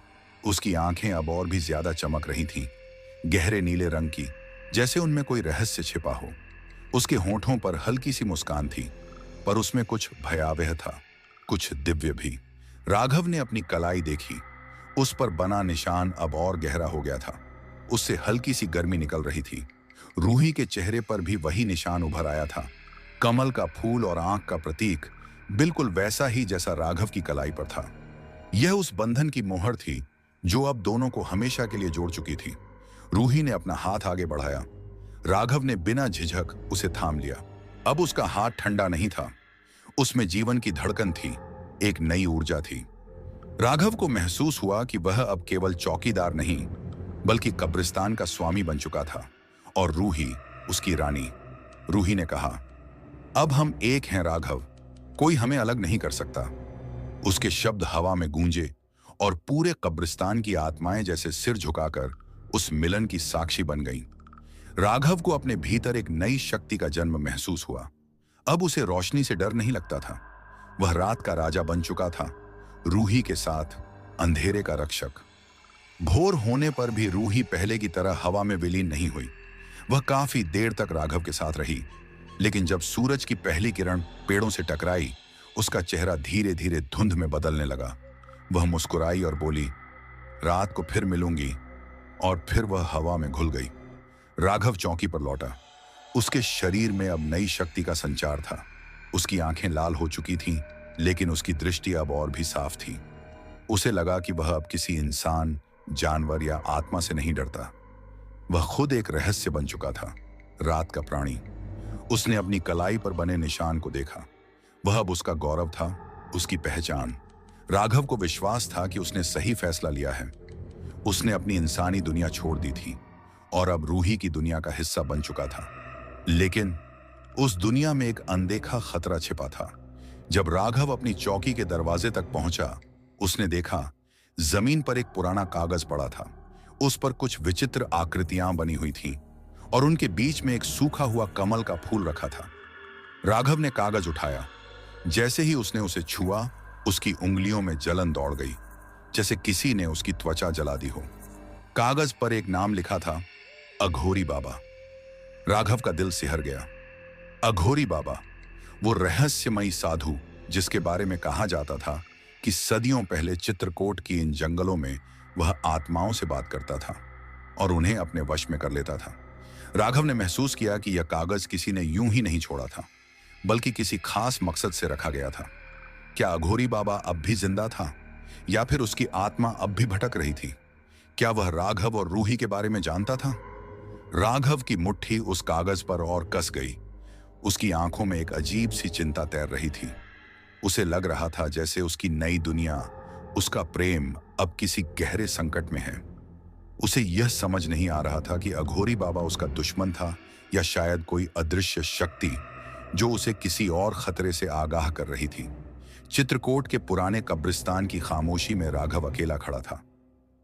उसकी आंखें अब और भी ज्यादा चमक रही थीं, गहरे नीले रंग की, जैसे उनमें कोई रहस्य छिपा हो। उसके होंठों पर हल्की सी मुस्कान थी, पर उसमें कुछ भयावह था, कुछ दिव्य भी। राघव ने अपनी कलाई देखी। उस पर बना निशान अब और गहरा हो गया था। उससे हल्की सी गर्मी निकल रही थी। रूही के चेहरे पर भी वही निशान उभर आया था, कमल का फूल और आंख का प्रतीक, बिल्कुल वैसा ही जैसा राघव की कलाई पर था। यह उस बंधन की मोहर थी जो अब दोनों को हमेशा के लिए जोड़ चुकी थी। रूही ने अपना हाथ आगे बढ़ाया। राघव ने बिना झिझक उसे थाम लिया। अब उसका हाथ ठंडा नहीं था, उसमें जीवन की धड़कन थी, एक नई ऊर्जा थी। राघव को महसूस हुआ कि वह अब केवल चौकीदार नहीं, बल्कि कब्रिस्तान का स्वामी बन चुका था, और रूही उसकी रानी। रूही ने कहा, अब हम एक हैं राघव, कोई हमें अलग नहीं कर सकता। उसके शब्द हवा में गूंजे और पूरे कब्रिस्तान की आत्माएं जैसे सिर झुकाकर उस मिलन की साक्षी बन गईं। राघव को अपने भीतर एक नई शक्ति का जन्म महसूस हुआ। अब उसे रोशनी से डर नहीं लगता था। वह रात का राजा बन चुका था, रूही के साथ अंधेरे का रक्षक। भोर होने पर भी रूही पहले की तरह हवा में विलीन नहीं हुई। वह काफी देर तक राघव के साथ रही, लेकिन जब सूरज की पहली किरण पेड़ों से टकराई, उसका चेहरा धीरे धीरे धुंध में बदलने लगा। वह मुस्कुराई और बोली, रात को फिर मिलूंगी। और फिर वह हवा में घुल गई। राघव चौकी पर लौटा। उसके शरीर में अब नई शक्ति का संचार था। उसकी आंखें लाल हो चुकी थीं, लेकिन उसकी दृष्टि अब और भी साफ थी। उसे लगा कि वह अब किसी इंसान, जानवर या आत्मा से नहीं डरता। वह खुद एक रहस्य बन चुका था, रात का प्राणी। उसने अपनी कलाई पर बने निशान को देखा। वह अब उसका गौरव था, उसकी पहचान। राघव को विश्वास था कि उसने सही फैसला लिया है। उसने अपनी इंसानी दुनिया छोड़ दी थी और अब रूही की दुनिया का हिस्सा बन चुका था। लेकिन उस दुनिया में एक अनदेखा खतरा छिपा था। जब राघव अपनी चौकी के दरवाजे तक पहुंचा, उसने देखा जमीन पर एक पुराना कागज पड़ा था। उस पर कुछ विचित्र आकृतियां बनी हुई थीं और उनके बीच में एक सूखा हुआ कमल का फूल रखा था। राघव ने कागज उठाया। जैसे ही उसने उसे छुआ, उसकी उंगलियों में जलन दौड़ गई, जैसे किसी ने उसकी त्वचा जला दी हो। कागज पर एक नाम लिखा था, अघोरी बाबा। राघव का दिल सिहर गया। अघोरी बाबा, वो रहस्यमयी साधु जिसके बारे में कहा जाता था कि सदियों पहले चित्रकूट की इन जंगलों में वह आत्माओं से बात करता था और उन्हें अपने वश में कर लेता था। राघव ने महसूस किया कि यह कागज किसी ने यूं ही नहीं छोड़ा था, बल्कि किसी खास मकसद से रखा गया था। क्या अघोरी बाबा अब भी जिंदा था, या फिर उसकी आत्मा अब भी भटक रही थी? क्या वह राघव और रूही के बारे में जानता था? राघव की मुट्ठी उस कागज पर और कस गई। उसकी आंखों में एक अजीब सी चिंता तैर रही थी। उसे लग रहा था जैसे उसकी नई दुनिया, उसका प्रेम अब किसी गहरे संकट में है। उसे यह समझ नहीं आ रहा था कि अघोरी बाबा उसका दुश्मन था या शायद कोई अदृश्य शक्ति जो उसे किसी और खतरे से आगाह कर रही थी। चित्रकूट के पुराने कब्रिस्तान की खामोशी में राघव अकेला खड़ा था।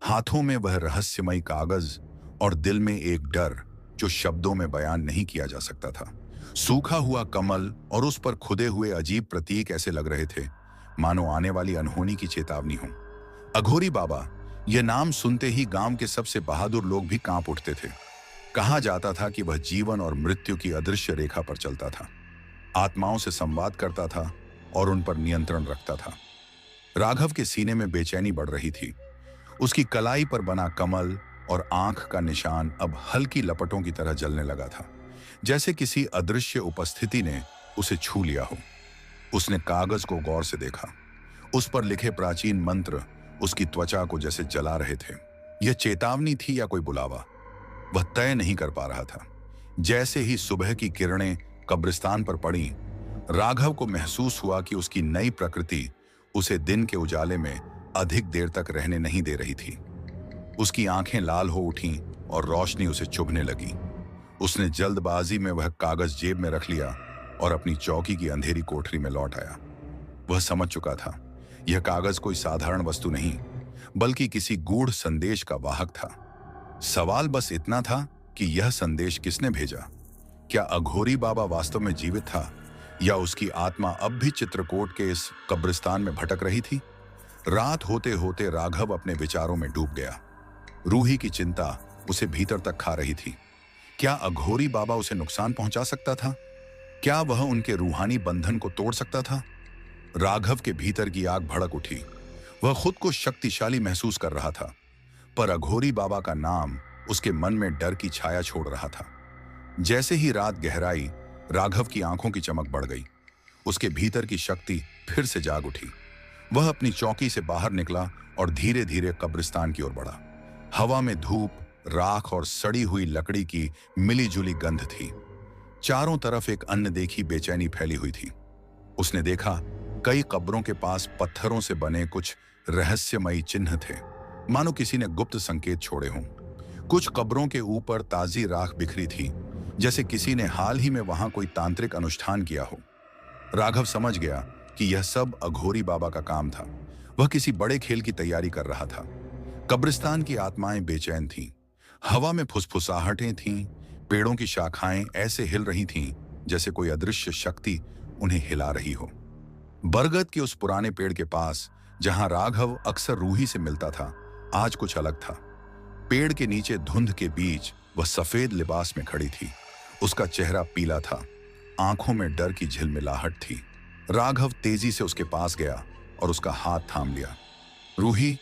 हाथों में वह रहस्यमयी कागज और दिल में एक डर जो शब्दों में बयान नहीं किया जा सकता था। सूखा हुआ कमल और उस पर खुदे हुए अजीब प्रतीक ऐसे लग रहे थे मानो आने वाली अनहोनी की चेतावनी हो। अघोरी बाबा, यह नाम सुनते ही गांव के सबसे बहादुर लोग भी कांप उठते थे। कहा जाता था कि वह जीवन और मृत्यु की अदृश्य रेखा पर चलता था, आत्माओं से संवाद करता था और उन पर नियंत्रण रखता था। राघव के सीने में बेचैनी बढ़ रही थी। उसकी कलाई पर बना कमल और आंख का निशान अब हल्की लपटों की तरह जलने लगा था, जैसे किसी अदृश्य उपस्थिति ने उसे छू लिया हो। उसने कागज को गौर से देखा। उस पर लिखे प्राचीन मंत्र उसकी त्वचा को जैसे जला रहे थे। यह चेतावनी थी या कोई बुलावा, वह तय नहीं कर पा रहा था। जैसे ही सुबह की किरणें कब्रिस्तान पर पड़ी, राघव को महसूस हुआ कि उसकी नई प्रकृति उसे दिन के उजाले में अधिक देर तक रहने नहीं दे रही थी। उसकी आंखें लाल हो उठीं और रोशनी उसे चुभने लगी। उसने जल्दबाजी में वह कागज जेब में रख लिया और अपनी चौकी की अंधेरी कोठरी में लौट आया। वह समझ चुका था, यह कागज कोई साधारण वस्तु नहीं, बल्कि किसी गूढ़ संदेश का वाहक था। सवाल बस इतना था कि यह संदेश किसने भेजा? क्या अघोरी बाबा वास्तव में जीवित था, या उसकी आत्मा अब भी चित्रकूट के इस कब्रिस्तान में भटक रही थी? रात होते होते राघव अपने विचारों में डूब गया। रूही की चिंता उसे भीतर तक खा रही थी। क्या अघोरी बाबा उसे नुकसान पहुंचा सकता था? क्या वह उनके रूहानी बंधन को तोड़ सकता था? राघव के भीतर की आग भड़क उठी। वह खुद को शक्तिशाली महसूस कर रहा था, पर अघोरी बाबा का नाम उसके मन में डर की छाया छोड़ रहा था। जैसे ही रात गहराई, राघव की आंखों की चमक बढ़ गई। उसके भीतर की शक्ति फिर से जाग उठी। वह अपनी चौकी से बाहर निकला और धीरे धीरे कब्रिस्तान की ओर बढ़ा। हवा में धूप, राख और सड़ी हुई लकड़ी की मिली जुली गंध थी। चारों तरफ एक अनदेखी बेचैनी फैली हुई थी। उसने देखा कई कब्रों के पास पत्थरों से बने कुछ रहस्यमयी चिन्ह थे, मानो किसी ने गुप्त संकेत छोड़े हों। कुछ कब्रों के ऊपर ताजी राख बिखरी थी, जैसे किसी ने हाल ही में वहां कोई तांत्रिक अनुष्ठान किया हो। राघव समझ गया कि यह सब अघोरी बाबा का काम था। वह किसी बड़े खेल की तैयारी कर रहा था। कब्रिस्तान की आत्माएं बेचैन थीं, हवा में फुसफुसाहटें थीं, पेड़ों की शाखाएं ऐसे हिल रही थीं जैसे कोई अदृश्य शक्ति उन्हें हिला रही हो। बरगद के उस पुराने पेड़ के पास जहां राघव अक्सर रूही से मिलता था, आज कुछ अलग था। पेड़ के नीचे धुंध के बीच वह सफेद लिबास में खड़ी थी। उसका चेहरा पीला था, आंखों में डर की झिलमिलाहट थी। राघव तेजी से उसके पास गया और उसका हाथ थाम लिया। रूही,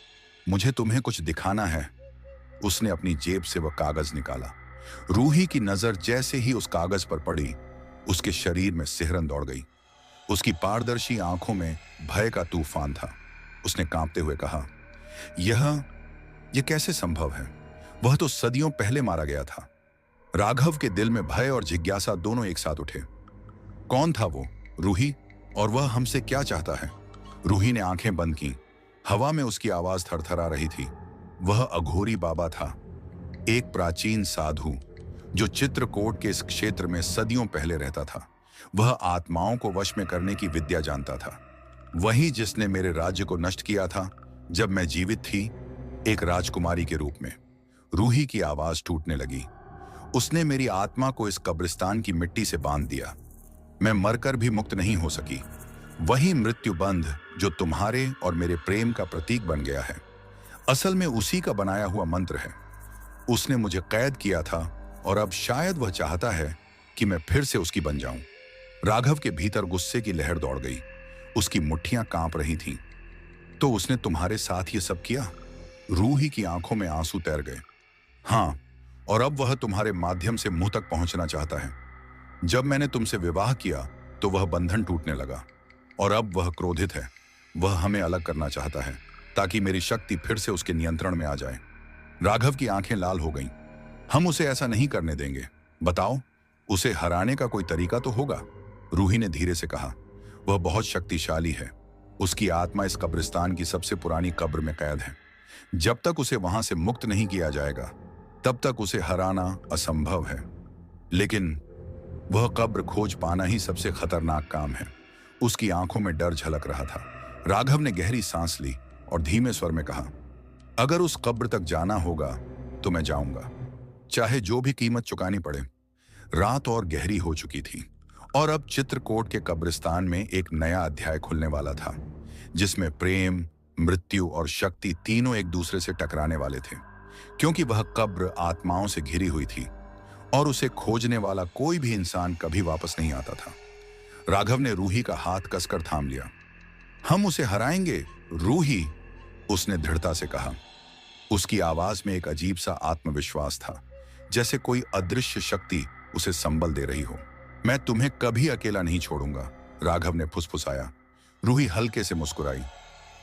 मुझे तुम्हें कुछ दिखाना है। उसने अपनी जेब से वह कागज निकाला। रूही की नजर जैसे ही उस कागज पर पड़ी, उसके शरीर में सिहरन दौड़ गई। उसकी पारदर्शी आंखों में भय का तूफान था। उसने कांपते हुए कहा, यह कैसे संभव है? वह तो सदियों पहले मारा गया था। राघव के दिल में भय और जिज्ञासा दोनों एक साथ उठे। कौन था वो रूही, और वह हमसे क्या चाहता है? रूही ने आंखें बंद की। हवा में उसकी आवाज थरथरा रही थी। वह अघोरी बाबा था, एक प्राचीन साधु जो चित्रकूट के इस क्षेत्र में सदियों पहले रहता था। वह आत्माओं को वश में करने की विद्या जानता था। वही जिसने मेरे राज्य को नष्ट किया था जब मैं जीवित थी, एक राजकुमारी के रूप में। रूही की आवाज टूटने लगी। उसने मेरी आत्मा को इस कब्रिस्तान की मिट्टी से बांध दिया। मैं मरकर भी मुक्त नहीं हो सकी। वही मृत्यु बंध जो तुम्हारे और मेरे प्रेम का प्रतीक बन गया है, असल में उसी का बनाया हुआ मंत्र है। उसने मुझे कैद किया था और अब शायद वह चाहता है कि मैं फिर से उसकी बन जाऊं। राघव के भीतर गुस्से की लहर दौड़ गई। उसकी मुट्ठियां कांप रही थीं। तो उसने तुम्हारे साथ ये सब किया? रूही की आंखों में आंसू तैर गए। हाँ, और अब वह तुम्हारे माध्यम से मुंह तक पहुंचना चाहता है। जब मैंने तुमसे विवाह किया तो वह बंधन टूटने लगा, और अब वह क्रोधित है। वह हमें अलग करना चाहता है ताकि मेरी शक्ति फिर से उसके नियंत्रण में आ जाए। राघव की आंखें लाल हो गईं। हम उसे ऐसा नहीं करने देंगे। बताओ, उसे हराने का कोई तरीका तो होगा। रूही ने धीरे से कहा, वह बहुत शक्तिशाली है। उसकी आत्मा इस कब्रिस्तान की सबसे पुरानी कब्र में कैद है। जब तक उसे वहां से मुक्त नहीं किया जाएगा, तब तक उसे हराना असंभव है। लेकिन वह कब्र खोज पाना ही सबसे खतरनाक काम है। उसकी आंखों में डर झलक रहा था। राघव ने गहरी सांस ली और धीमे स्वर में कहा, अगर उस कब्र तक जाना होगा तो मैं जाऊंगा, चाहे जो भी कीमत चुकानी पड़े। रात और गहरी हो चुकी थी और अब चित्रकूट के कब्रिस्तान में एक नया अध्याय खुलने वाला था, जिसमें प्रेम, मृत्यु और शक्ति तीनों एक दूसरे से टकराने वाले थे। क्योंकि वह कब्र आत्माओं से घिरी हुई थी और उसे खोजने वाला कोई भी इंसान कभी वापस नहीं आता था। राघव ने रूही का हाथ कसकर थाम लिया। हम उसे हराएंगे रूही, उसने दृढ़ता से कहा। उसकी आवाज में एक अजीब सा आत्मविश्वास था, जैसे कोई अदृश्य शक्ति उसे संबल दे रही हो। मैं तुम्हें कभी अकेला नहीं छोड़ूंगा, राघव ने फुसफुसाया। रूही हल्के से मुस्कुराई।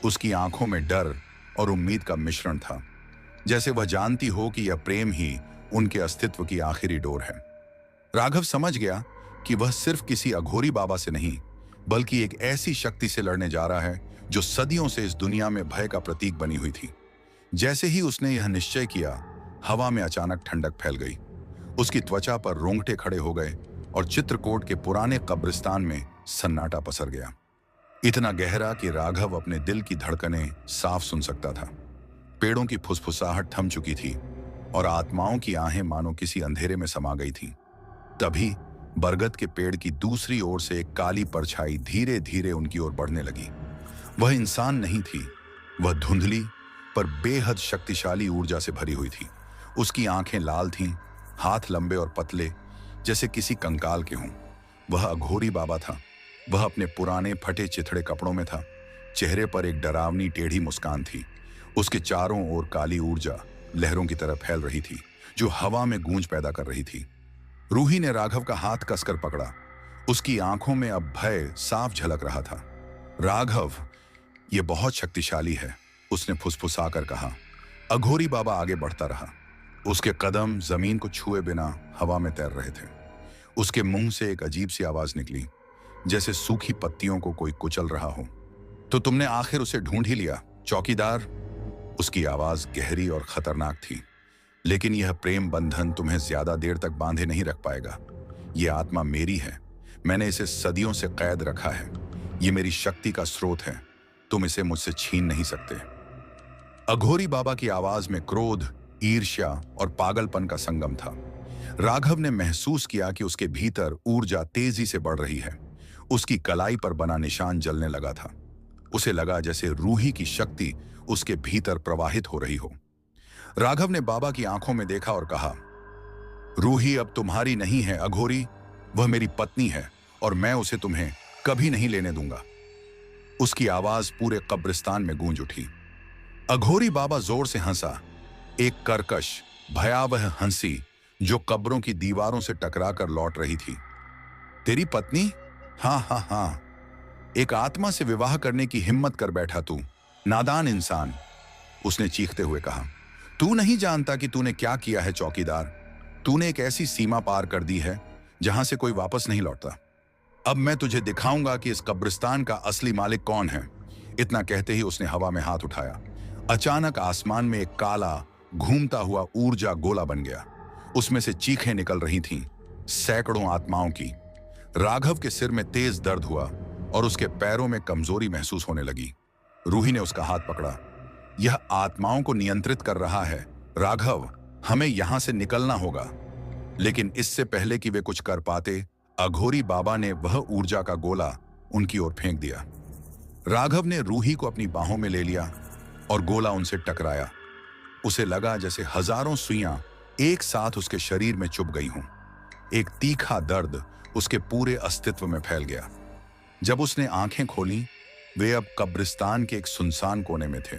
उसकी आंखों में डर और उम्मीद का मिश्रण था, जैसे वह जानती हो कि यह प्रेम ही उनके अस्तित्व की आखिरी डोर है। राघव समझ गया कि वह सिर्फ किसी अघोरी बाबा से नहीं, बल्कि एक ऐसी शक्ति से लड़ने जा रहा है जो सदियों से इस दुनिया में भय का प्रतीक बनी हुई थी। जैसे ही उसने यह निश्चय किया, हवा में अचानक ठंडक फैल गई। उसकी त्वचा पर रोंगटे खड़े हो गए और चित्रकूट के पुराने कब्रिस्तान में सन्नाटा पसर गया, इतना गहरा कि राघव अपने दिल की धड़कनें साफ सुन सकता था। पेड़ों की फुसफुसाहट थम चुकी थी और आत्माओं की आहें मानो किसी अंधेरे में समा गई थीं। तभी बरगद के पेड़ की दूसरी ओर से एक काली परछाई धीरे धीरे उनकी ओर बढ़ने लगी। वह इंसान नहीं थी, वह धुंधली पर बेहद शक्तिशाली ऊर्जा से भरी हुई थी। उसकी आंखें लाल थीं, हाथ लंबे और पतले जैसे किसी कंकाल के हों। वह अघोरी बाबा था। वह अपने पुराने फटे चिथड़े कपड़ों में था। चेहरे पर एक डरावनी टेढ़ी मुस्कान थी। उसके चारों ओर काली ऊर्जा लहरों की तरह फैल रही थी, जो हवा में गूंज पैदा कर रही थी। रूही ने राघव का हाथ कसकर पकड़ा। उसकी आंखों में अब भय साफ झलक रहा था। राघव, यह बहुत शक्तिशाली है, उसने फुसफुसाकर कहा। अघोरी बाबा आगे बढ़ता रहा। उसके कदम जमीन को छुए बिना हवा में तैर रहे थे। उसके मुंह से एक अजीब सी आवाज निकली, जैसे सूखी पत्तियों को कोई कुचल रहा हो। तो तुमने आखिर उसे ढूंढ ही लिया, चौकीदार? उसकी आवाज गहरी और खतरनाक थी। लेकिन यह प्रेम बंधन तुम्हें ज्यादा देर तक बांधे नहीं रख पाएगा। यह आत्मा मेरी है, मैंने इसे सदियों से कैद रखा है। यह मेरी शक्ति का स्रोत है, तुम इसे मुझसे छीन नहीं सकते। अघोरी बाबा की आवाज में क्रोध, ईर्ष्या और पागलपन का संगम था। राघव ने महसूस किया कि उसके भीतर ऊर्जा तेजी से बढ़ रही है। उसकी कलाई पर बना निशान जलने लगा था। उसे लगा जैसे रूही की शक्ति उसके भीतर प्रवाहित हो रही हो। राघव ने बाबा की आंखों में देखा और कहा, रूही अब तुम्हारी नहीं है अघोरी, वह मेरी पत्नी है और मैं उसे तुम्हें कभी नहीं लेने दूंगा। उसकी आवाज पूरे कब्रिस्तान में गूंज उठी। अघोरी बाबा जोर से हंसा, एक कर्कश, भयावह हंसी जो कब्रों की दीवारों से टकराकर लौट रही थी। तेरी पत्नी? हाँ हाँ हाँ, एक आत्मा से विवाह करने की हिम्मत कर बैठा तू, नादान इंसान, उसने चीखते हुए कहा। तू नहीं जानता कि तूने क्या किया है चौकीदार। तूने एक ऐसी सीमा पार कर दी है जहां से कोई वापस नहीं लौटता। अब मैं तुझे दिखाऊंगा कि इस कब्रिस्तान का असली मालिक कौन है। इतना कहते ही उसने हवा में हाथ उठाया। अचानक आसमान में एक काला, घूमता हुआ ऊर्जा गोला बन गया। उसमें से चीखें निकल रही थीं, सैकड़ों आत्माओं की। राघव के सिर में तेज दर्द हुआ और उसके पैरों में कमजोरी महसूस होने लगी। रूही ने उसका हाथ पकड़ा। यह आत्माओं को नियंत्रित कर रहा है राघव, हमें यहां से निकलना होगा। लेकिन इससे पहले कि वे कुछ कर पाते, अघोरी बाबा ने वह ऊर्जा का गोला उनकी ओर फेंक दिया। राघव ने रूही को अपनी बाहों में ले लिया और गोला उनसे टकराया। उसे लगा जैसे हजारों सुइयां एक साथ उसके शरीर में चुभ गई हों। एक तीखा दर्द उसके पूरे अस्तित्व में फैल गया। जब उसने आंखें खोलीं, वे अब कब्रिस्तान के एक सुनसान कोने में थे।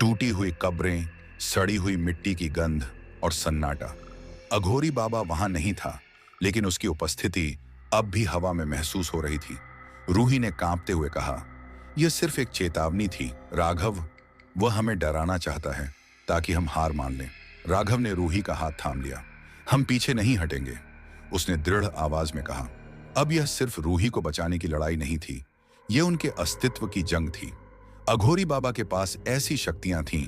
टूटी हुई कब्रें, सड़ी हुई मिट्टी की गंध और सन्नाटा। अघोरी बाबा वहां नहीं था, लेकिन उसकी उपस्थिति अब भी हवा में महसूस हो रही थी। रूही ने कांपते हुए कहा, यह सिर्फ एक चेतावनी थी राघव, वह हमें डराना चाहता है ताकि हम हार मान लें। राघव ने रूही का हाथ थाम लिया। हम पीछे नहीं हटेंगे, उसने दृढ़ आवाज में कहा। अब यह सिर्फ रूही को बचाने की लड़ाई नहीं थी, यह उनके अस्तित्व की जंग थी। अघोरी बाबा के पास ऐसी शक्तियां थीं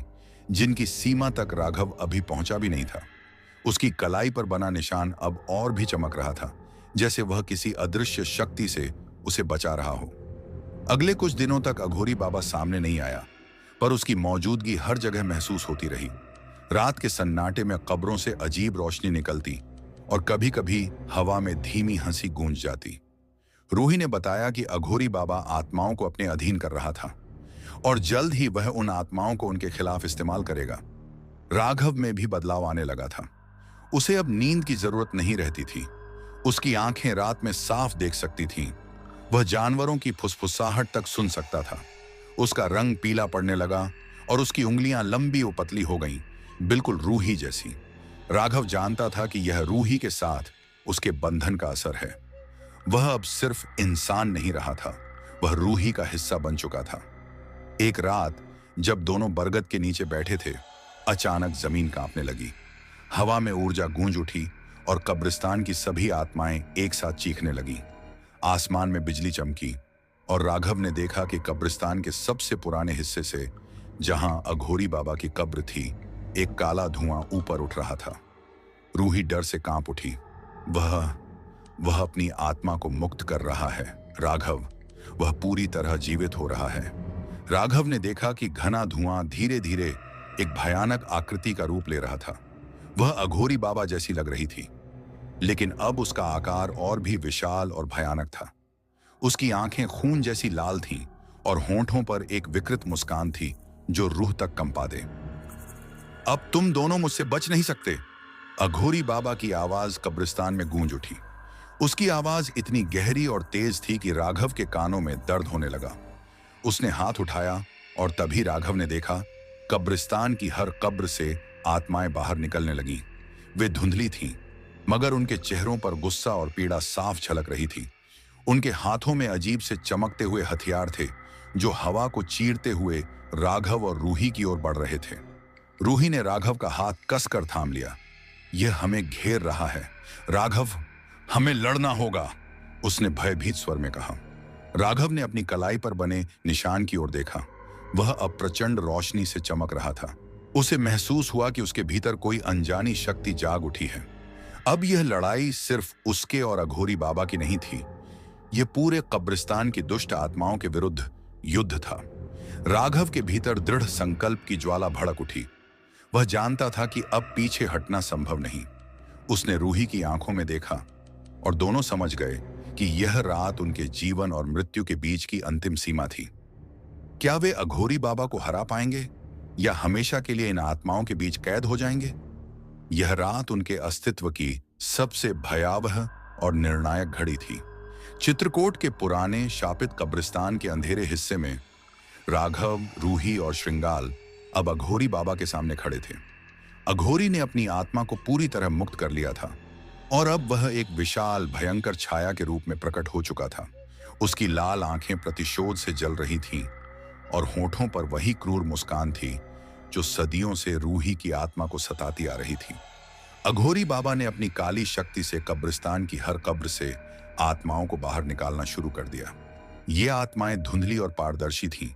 जिनकी सीमा तक राघव अभी पहुंचा भी नहीं था। उसकी कलाई पर बना निशान अब और भी चमक रहा था, जैसे वह किसी अदृश्य शक्ति से उसे बचा रहा हो। अगले कुछ दिनों तक अघोरी बाबा सामने नहीं आया, पर उसकी मौजूदगी हर जगह महसूस होती रही। रात के सन्नाटे में कब्रों से अजीब रोशनी निकलती और कभी कभी हवा में धीमी हंसी गूंज जाती। रूही ने बताया कि अघोरी बाबा आत्माओं को अपने अधीन कर रहा था और जल्द ही वह उन आत्माओं को उनके खिलाफ इस्तेमाल करेगा। राघव में भी बदलाव आने लगा था। उसे अब नींद की जरूरत नहीं रहती थी। उसकी आंखें रात में साफ देख सकती थीं। वह जानवरों की फुसफुसाहट तक सुन सकता था। उसका रंग पीला पड़ने लगा और उसकी उंगलियां लंबी और पतली हो गईं, बिल्कुल रूही जैसी। राघव जानता था कि यह रूही के साथ उसके बंधन का असर है। वह अब सिर्फ इंसान नहीं रहा था, वह रूही का हिस्सा बन चुका था। एक रात जब दोनों बरगद के नीचे बैठे थे, अचानक जमीन कांपने लगी। हवा में ऊर्जा गूंज उठी और कब्रिस्तान की सभी आत्माएं एक साथ चीखने लगीं। आसमान में बिजली चमकी और राघव ने देखा कि कब्रिस्तान के सबसे पुराने हिस्से से, जहां अघोरी बाबा की कब्र थी, एक काला धुआं ऊपर उठ रहा था। रूही डर से कांप उठी। वह अपनी आत्मा को मुक्त कर रहा है राघव, वह पूरी तरह जीवित हो रहा है। राघव ने देखा कि घना धुआं धीरे धीरे एक भयानक आकृति का रूप ले रहा था। वह अघोरी बाबा जैसी लग रही थी, लेकिन अब उसका आकार और भी विशाल और भयानक था। उसकी आंखें खून जैसी लाल थीं और होंठों पर एक विकृत मुस्कान थी जो रूह तक कंपा दे। अब तुम दोनों मुझसे बच नहीं सकते, अघोरी बाबा की आवाज कब्रिस्तान में गूंज उठी। उसकी आवाज इतनी गहरी और तेज थी कि राघव के कानों में दर्द होने लगा। उसने हाथ उठाया और तभी राघव ने देखा, कब्रिस्तान की हर कब्र से आत्माएं बाहर निकलने लगीं। वे धुंधली थीं, मगर उनके चेहरों पर गुस्सा और पीड़ा साफ झलक रही थी। उनके हाथों में अजीब से चमकते हुए हथियार थे जो हवा को चीरते हुए राघव और रूही की ओर बढ़ रहे थे। रूही ने राघव का हाथ कसकर थाम लिया। यह हमें घेर रहा है राघव, हमें लड़ना होगा। उसने भयभीत स्वर में कहा। राघव ने अपनी कलाई पर बने निशान की ओर देखा। वह अब प्रचंड रोशनी से चमक रहा था। उसे महसूस हुआ कि उसके भीतर कोई अनजानी शक्ति जाग उठी है। अब यह लड़ाई सिर्फ उसके और अघोरी बाबा की नहीं थी, यह पूरे कब्रिस्तान की दुष्ट आत्माओं के विरुद्ध युद्ध था। राघव के भीतर दृढ़ संकल्प की ज्वाला भड़क उठी। वह जानता था कि अब पीछे हटना संभव नहीं। उसने रूही की आंखों में देखा और दोनों समझ गए कि यह रात उनके जीवन और मृत्यु के बीच की अंतिम सीमा थी। क्या वे अघोरी बाबा को हरा पाएंगे या हमेशा के लिए इन आत्माओं के बीच कैद हो जाएंगे? यह रात उनके अस्तित्व की सबसे भयावह और निर्णायक घड़ी थी। चित्रकूट के पुराने शापित कब्रिस्तान के अंधेरे हिस्से में राघव, रूही और श्रृंगाल अब अघोरी बाबा के सामने खड़े थे। अघोरी ने अपनी आत्मा को पूरी तरह मुक्त कर लिया था और अब वह एक विशाल भयंकर छाया के रूप में प्रकट हो चुका था। उसकी लाल आंखें प्रतिशोध से जल रही थीं और होठों पर वही क्रूर मुस्कान थी जो सदियों से रूही की आत्मा को सताती आ रही थी। अघोरी बाबा ने अपनी काली शक्ति से कब्रिस्तान की हर कब्र से आत्माओं को बाहर निकालना शुरू कर दिया। ये आत्माएं धुंधली और पारदर्शी थीं,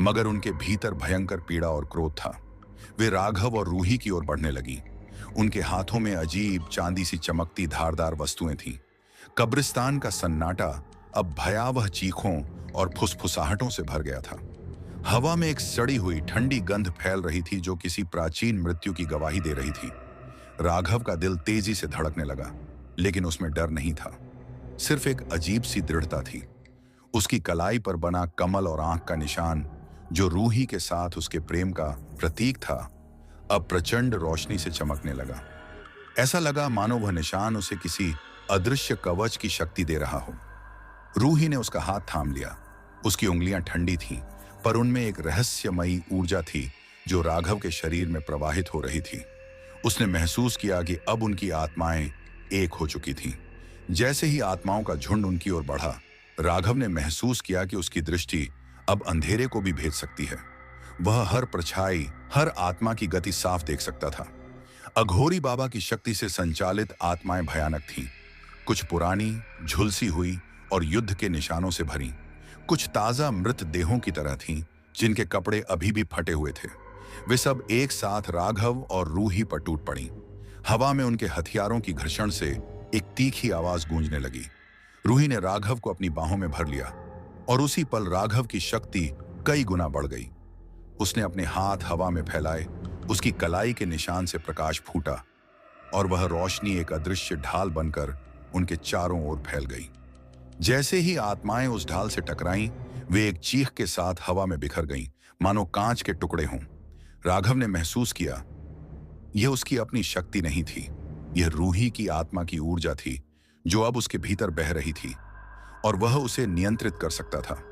मगर उनके भीतर भयंकर पीड़ा और क्रोध था। वे राघव और रूही की ओर बढ़ने लगी। उनके हाथों में अजीब चांदी सी चमकती धारदार वस्तुएं थीं। कब्रिस्तान का सन्नाटा अब भयावह चीखों और फुसफुसाहटों से भर गया था। हवा में एक सड़ी हुई ठंडी गंध फैल रही थी जो किसी प्राचीन मृत्यु की गवाही दे रही थी। राघव का दिल तेजी से धड़कने लगा, लेकिन उसमें डर नहीं था, सिर्फ एक अजीब सी दृढ़ता थी। उसकी कलाई पर बना कमल और आंख का निशान, जो रूही के साथ उसके प्रेम का प्रतीक था, अब प्रचंड रोशनी से चमकने लगा। ऐसा लगा मानो वह निशान उसे किसी अदृश्य कवच की शक्ति दे रहा हो। रूही ने उसका हाथ थाम लिया। उसकी उंगलियां ठंडी थीं, पर उनमें एक रहस्यमयी ऊर्जा थी जो राघव के शरीर में प्रवाहित हो रही थी। उसने महसूस किया कि अब उनकी आत्माएं एक हो चुकी थीं। जैसे ही आत्माओं का झुंड उनकी ओर बढ़ा, राघव ने महसूस किया कि उसकी दृष्टि अब अंधेरे को भी भेद सकती है। वह हर परछाई, हर आत्मा की गति साफ देख सकता था। अघोरी बाबा की शक्ति से संचालित आत्माएं भयानक थीं। कुछ पुरानी, झुलसी हुई और युद्ध के निशानों से भरी। कुछ ताजा मृत देहों की तरह थीं, जिनके कपड़े अभी भी फटे हुए थे। वे सब एक साथ राघव और रूही पर टूट पड़ी। हवा में उनके हथियारों की घर्षण से एक तीखी आवाज गूंजने लगी। रूही ने राघव को अपनी बाहों में भर लिया और उसी पल राघव की शक्ति कई गुना बढ़ गई। उसने अपने हाथ हवा में फैलाए, उसकी कलाई के निशान से प्रकाश फूटा और वह रोशनी एक अदृश्य ढाल बनकर उनके चारों ओर फैल गई। जैसे ही आत्माएं उस ढाल से टकराईं, वे एक चीख के साथ हवा में बिखर गईं, मानो कांच के टुकड़े हों। राघव ने महसूस किया, यह उसकी अपनी शक्ति नहीं थी, यह रूही की आत्मा की ऊर्जा थी जो अब उसके भीतर बह रही थी और वह उसे नियंत्रित कर सकता था।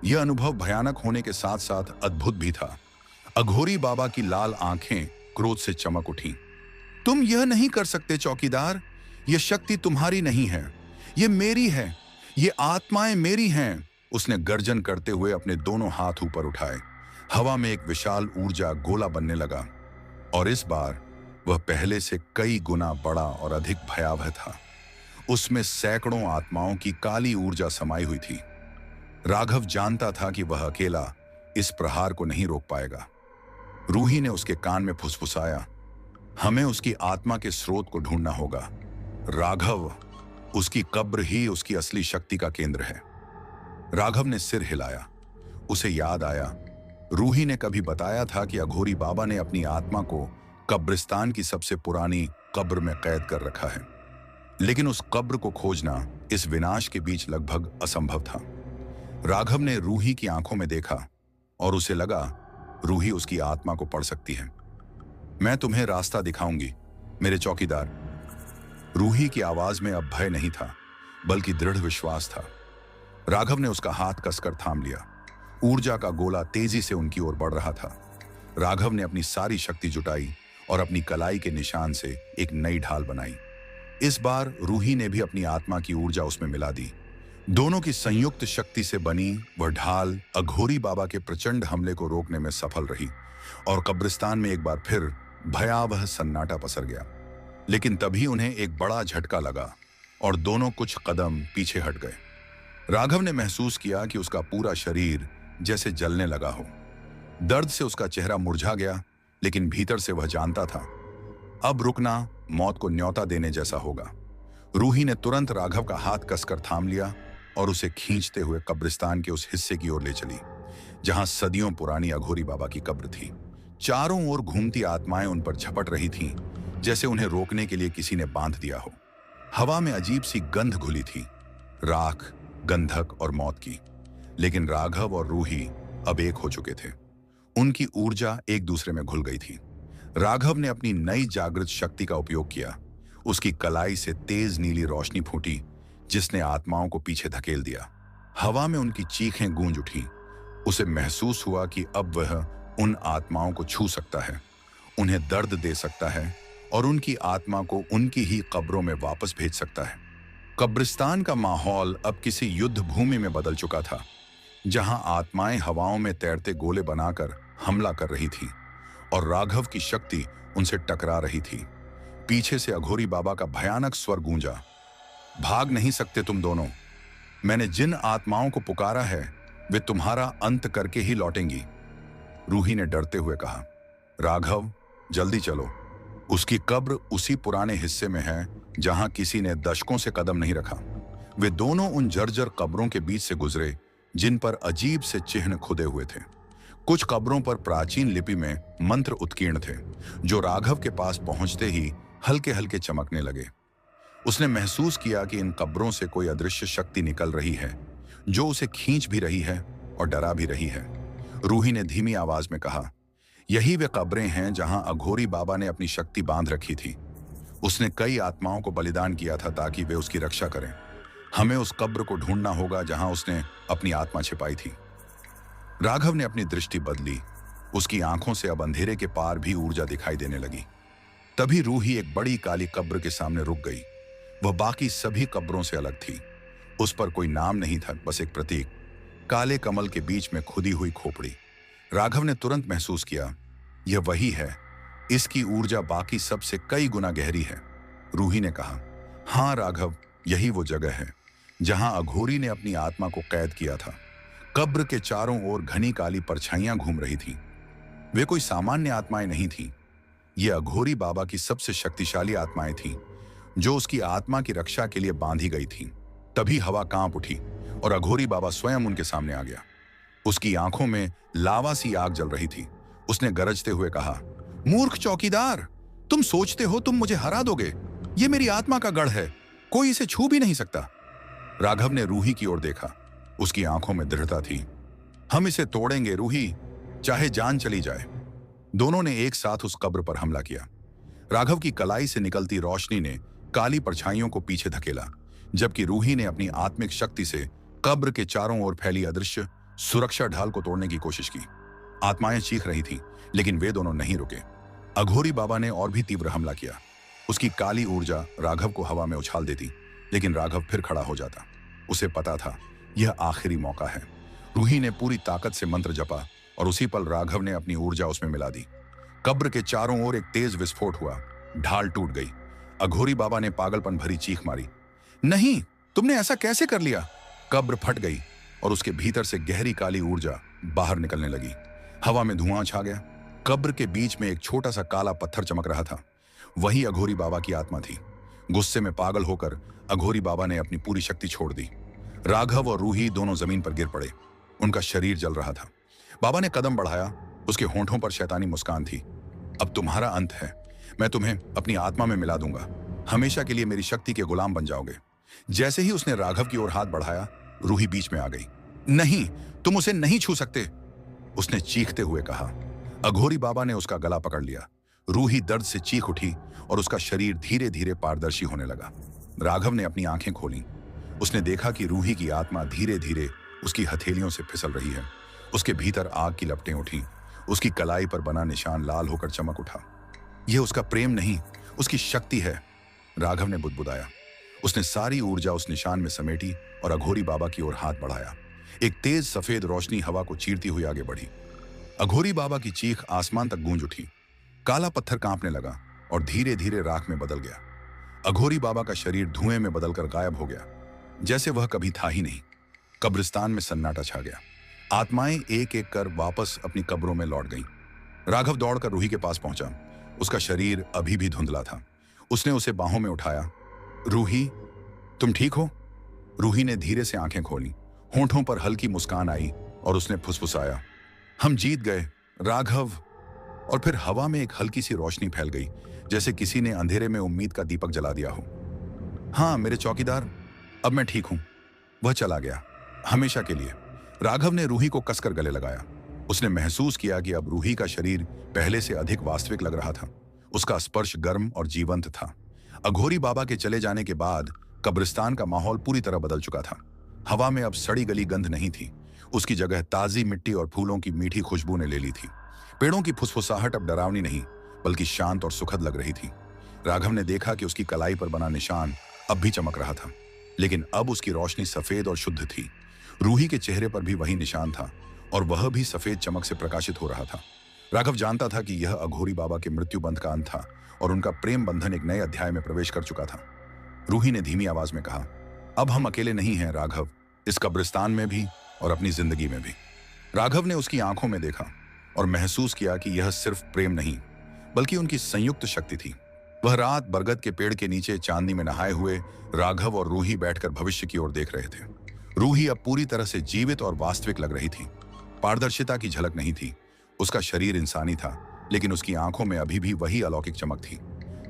यह अनुभव भयानक होने के साथ साथ अद्भुत भी था। अघोरी बाबा की लाल आंखें क्रोध से चमक उठीं। तुम यह नहीं कर सकते चौकीदार, यह शक्ति तुम्हारी नहीं है, यह मेरी है, ये आत्माएं मेरी हैं। उसने गर्जन करते हुए अपने दोनों हाथ ऊपर उठाए। हवा में एक विशाल ऊर्जा गोला बनने लगा और इस बार वह पहले से कई गुना बड़ा और अधिक भयावह था। उसमें सैकड़ों आत्माओं की काली ऊर्जा समाई हुई थी। राघव जानता था कि वह अकेला इस प्रहार को नहीं रोक पाएगा। रूही ने उसके कान में फुसफुसाया, हमें उसकी आत्मा के स्रोत को ढूंढना होगा। राघव, उसकी कब्र ही उसकी असली शक्ति का केंद्र है। राघव ने सिर हिलाया। उसे याद आया, रूही ने कभी बताया था कि अघोरी बाबा ने अपनी आत्मा को कब्रिस्तान की सबसे पुरानी कब्र में कैद कर रखा है, लेकिन उस कब्र को खोजना इस विनाश के बीच लगभग असंभव था। राघव ने रूही की आंखों में देखा और उसे लगा रूही उसकी आत्मा को पढ़ सकती है। मैं तुम्हें रास्ता दिखाऊंगी मेरे चौकीदार। रूही की आवाज में अब भय नहीं था, बल्कि दृढ़ विश्वास था। राघव ने उसका हाथ कसकर थाम लिया। ऊर्जा का गोला तेजी से उनकी ओर बढ़ रहा था। राघव ने अपनी सारी शक्ति जुटाई और अपनी कलाई के निशान से एक नई ढाल बनाई। इस बार रूही ने भी अपनी आत्मा की ऊर्जा उसमें मिला दी। दोनों की संयुक्त शक्ति से बनी वह ढाल अघोरी बाबा के प्रचंड हमले को रोकने में सफल रही और कब्रिस्तान में एक बार फिर भयावह सन्नाटा पसर गया। लेकिन तभी उन्हें एक बड़ा झटका लगा और दोनों कुछ कदम पीछे हट गए। राघव ने महसूस किया कि उसका पूरा शरीर जैसे जलने लगा हो। दर्द से उसका चेहरा मुरझा गया, लेकिन भीतर से वह जानता था अब रुकना मौत को न्योता देने जैसा होगा। रूही ने तुरंत राघव का हाथ कसकर थाम लिया और उसे खींचते हुए कब्रिस्तान के उस हिस्से की ओर ले चली जहां सदियों पुरानी अघोरी बाबा की कब्र थी। चारों ओर घूमती आत्माएं उन पर झपट रही थीं, जैसे उन्हें रोकने के लिए किसी ने बांध दिया हो। हवा में अजीब सी गंध घुली थी, राख, गंधक और मौत की। लेकिन राघव और रूही अब एक हो चुके थे। उनकी ऊर्जा एक दूसरे में घुल गई थी। राघव ने अपनी नई जागृत शक्ति का उपयोग किया। उसकी कलाई से तेज नीली रोशनी फूटी, जिसने आत्माओं को पीछे धकेल दिया। हवा में उनकी चीखें गूंज उठी। उसे महसूस हुआ कि अब वह उन आत्माओं को छू सकता है, उन्हें दर्द दे सकता है और उनकी आत्मा को उनकी ही कब्रों में वापस भेज सकता है। कब्रिस्तान का माहौल अब किसी युद्ध भूमि में बदल चुका था, जहां आत्माएं हवाओं में तैरते गोले बनाकर हमला कर रही थीं और राघव की शक्ति उनसे टकरा रही थी। पीछे से अघोरी बाबा का भयानक स्वर गूंजा, भाग नहीं सकते तुम दोनों। मैंने जिन आत्माओं को पुकारा है वे तुम्हारा अंत करके ही लौटेंगी। रूही ने डरते हुए कहा, राघव जल्दी चलो। उसकी कब्र उसी पुराने हिस्से में है जहां किसी ने दशकों से कदम नहीं रखा। वे दोनों उन जर्जर कब्रों के बीच से गुजरे जिन पर अजीब से चिन्ह खुदे हुए थे। कुछ कब्रों पर प्राचीन लिपि में मंत्र उत्कीर्ण थे, जो राघव के पास पहुंचते ही हल्के हल्के चमकने लगे। उसने महसूस किया कि इन कब्रों से कोई अदृश्य शक्ति निकल रही है, जो उसे खींच भी रही है और डरा भी रही है। रूही ने धीमी आवाज में कहा, यही वे कब्रें हैं जहां अघोरी बाबा ने अपनी शक्ति बांध रखी थी। उसने कई आत्माओं को बलिदान किया था ताकि वे उसकी रक्षा करें। हमें उस कब्र को ढूंढना होगा जहां उसने अपनी आत्मा छिपाई थी। राघव ने अपनी दृष्टि बदली। उसकी आंखों से अब अंधेरे के पार भी ऊर्जा दिखाई देने लगी। तभी रूही एक बड़ी काली कब्र के सामने रुक गई। वह बाकी सभी कब्रों से अलग थी। उस पर कोई नाम नहीं था, बस एक प्रतीक, काले कमल के बीच में खुदी हुई खोपड़ी। राघव ने तुरंत महसूस किया, यह वही है। इसकी ऊर्जा बाकी सबसे कई गुना गहरी है। रूही ने कहा, हाँ राघव, यही वो जगह है जहां अघोरी ने अपनी आत्मा को कैद किया था। कब्र के चारों ओर घनी काली परछाइयां घूम रही थीं। वे कोई सामान्य आत्माएं नहीं थीं। ये अघोरी बाबा की सबसे शक्तिशाली आत्माएं थीं, जो उसकी आत्मा की रक्षा के लिए बांधी गई थीं। तभी हवा कांप उठी और अघोरी बाबा स्वयं उनके सामने आ गया। उसकी आंखों में लावा सी आग जल रही थी। उसने गरजते हुए कहा, मूर्ख चौकीदार, तुम सोचते हो तुम मुझे हरा दोगे? ये मेरी आत्मा का गढ़ है, कोई इसे छू भी नहीं सकता। राघव ने रूही की ओर देखा। उसकी आंखों में दृढ़ता थी। हम इसे तोड़ेंगे रूही, चाहे जान चली जाए। दोनों ने एक साथ उस कब्र पर हमला किया। राघव की कलाई से निकलती रोशनी ने काली परछाइयों को पीछे धकेला, जबकि रूही ने अपनी आत्मिक शक्ति से कब्र के चारों ओर फैली अदृश्य सुरक्षा ढाल को तोड़ने की कोशिश की। आत्माएं चीख रही थीं, लेकिन वे दोनों नहीं रुके। अघोरी बाबा ने और भी तीव्र हमला किया। उसकी काली ऊर्जा राघव को हवा में उछाल देती, लेकिन राघव फिर खड़ा हो जाता। उसे पता था यह आखिरी मौका है। रूही ने पूरी ताकत से मंत्र जपा और उसी पल राघव ने अपनी ऊर्जा उसमें मिला दी। कब्र के चारों ओर एक तेज विस्फोट हुआ। ढाल टूट गई। अघोरी बाबा ने पागलपन भरी चीख मारी, नहीं, तुमने ऐसा कैसे कर लिया? कब्र फट गई और उसके भीतर से गहरी काली ऊर्जा बाहर निकलने लगी। हवा में धुआं छा गया। कब्र के बीच में एक छोटा सा काला पत्थर चमक रहा था। वही अघोरी बाबा की आत्मा थी। गुस्से में पागल होकर अघोरी बाबा ने अपनी पूरी शक्ति छोड़ दी। राघव और रूही दोनों जमीन पर गिर पड़े। उनका शरीर जल रहा था। बाबा ने कदम बढ़ाया। उसके होंठों पर शैतानी मुस्कान थी। अब तुम्हारा अंत है। मैं तुम्हें अपनी आत्मा में मिला दूंगा। हमेशा के लिए मेरी शक्ति के गुलाम बन जाओगे। जैसे ही उसने राघव की ओर हाथ बढ़ाया, रूही बीच में आ गई। नहीं, तुम उसे नहीं छू सकते, उसने चीखते हुए कहा। अघोरी बाबा ने उसका गला पकड़ लिया। रूही दर्द से चीख उठी और उसका शरीर धीरे धीरे पारदर्शी होने लगा। राघव ने अपनी आंखें खोलीं। उसने देखा कि रूही की आत्मा धीरे धीरे उसकी हथेलियों से फिसल रही है। उसके भीतर आग की लपटें उठी। उसकी कलाई पर बना निशान लाल होकर चमक उठा। यह उसका प्रेम नहीं, उसकी शक्ति है, राघव ने बुदबुदाया। उसने सारी ऊर्जा उस निशान में समेटी और अघोरी बाबा की ओर हाथ बढ़ाया। एक तेज सफेद रोशनी हवा को चीरती हुई आगे बढ़ी। अघोरी बाबा की चीख आसमान तक गूंज उठी। काला पत्थर कांपने लगा और धीरे धीरे राख में बदल गया। अघोरी बाबा का शरीर धुएं में बदलकर गायब हो गया, जैसे वह कभी था ही नहीं। कब्रिस्तान में सन्नाटा छा गया। आत्माएं एक एक कर वापस अपनी कब्रों में लौट गईं। राघव दौड़कर रूही के पास पहुंचा। उसका शरीर अभी भी धुंधला था। उसने उसे बाहों में उठाया। रूही, तुम ठीक हो? रूही ने धीरे से आंखें खोली। होंठों पर हल्की मुस्कान आई और उसने फुसफुसाया, हम जीत गए राघव। और फिर हवा में एक हल्की सी रोशनी फैल गई, जैसे किसी ने अंधेरे में उम्मीद का दीपक जला दिया हो। हाँ मेरे चौकीदार, अब मैं ठीक हूं। वह चला गया, हमेशा के लिए। राघव ने रूही को कसकर गले लगाया। उसने महसूस किया कि अब रूही का शरीर पहले से अधिक वास्तविक लग रहा था। उसका स्पर्श गर्म और जीवंत था। अघोरी बाबा के चले जाने के बाद कब्रिस्तान का माहौल पूरी तरह बदल चुका था। हवा में अब सड़ी गली गंध नहीं थी। उसकी जगह ताजी मिट्टी और फूलों की मीठी खुशबू ने ले ली थी। पेड़ों की फुसफुसाहट अब डरावनी नहीं, बल्कि शांत और सुखद लग रही थी। राघव ने देखा कि उसकी कलाई पर बना निशान अब भी चमक रहा था, लेकिन अब उसकी रोशनी सफेद और शुद्ध थी। रूही के चेहरे पर भी वही निशान था और वह भी सफेद चमक से प्रकाशित हो रहा था। राघव जानता था कि यह अघोरी बाबा के मृत्यु बंध का अंत था और उनका प्रेम बंधन एक नए अध्याय में प्रवेश कर चुका था। रूही ने धीमी आवाज में कहा, अब हम अकेले नहीं हैं राघव, इस कब्रिस्तान में भी और अपनी जिंदगी में भी। राघव ने उसकी आंखों में देखा और महसूस किया कि यह सिर्फ प्रेम नहीं, बल्कि उनकी संयुक्त शक्ति थी। वह रात बरगद के पेड़ के नीचे चांदनी में नहाए हुए राघव और रूही बैठकर भविष्य की ओर देख रहे थे। रूही अब पूरी तरह से जीवित और वास्तविक लग रही थी। पारदर्शिता की झलक नहीं थी। उसका शरीर इंसानी था, लेकिन उसकी आंखों में अभी भी वही अलौकिक चमक थी।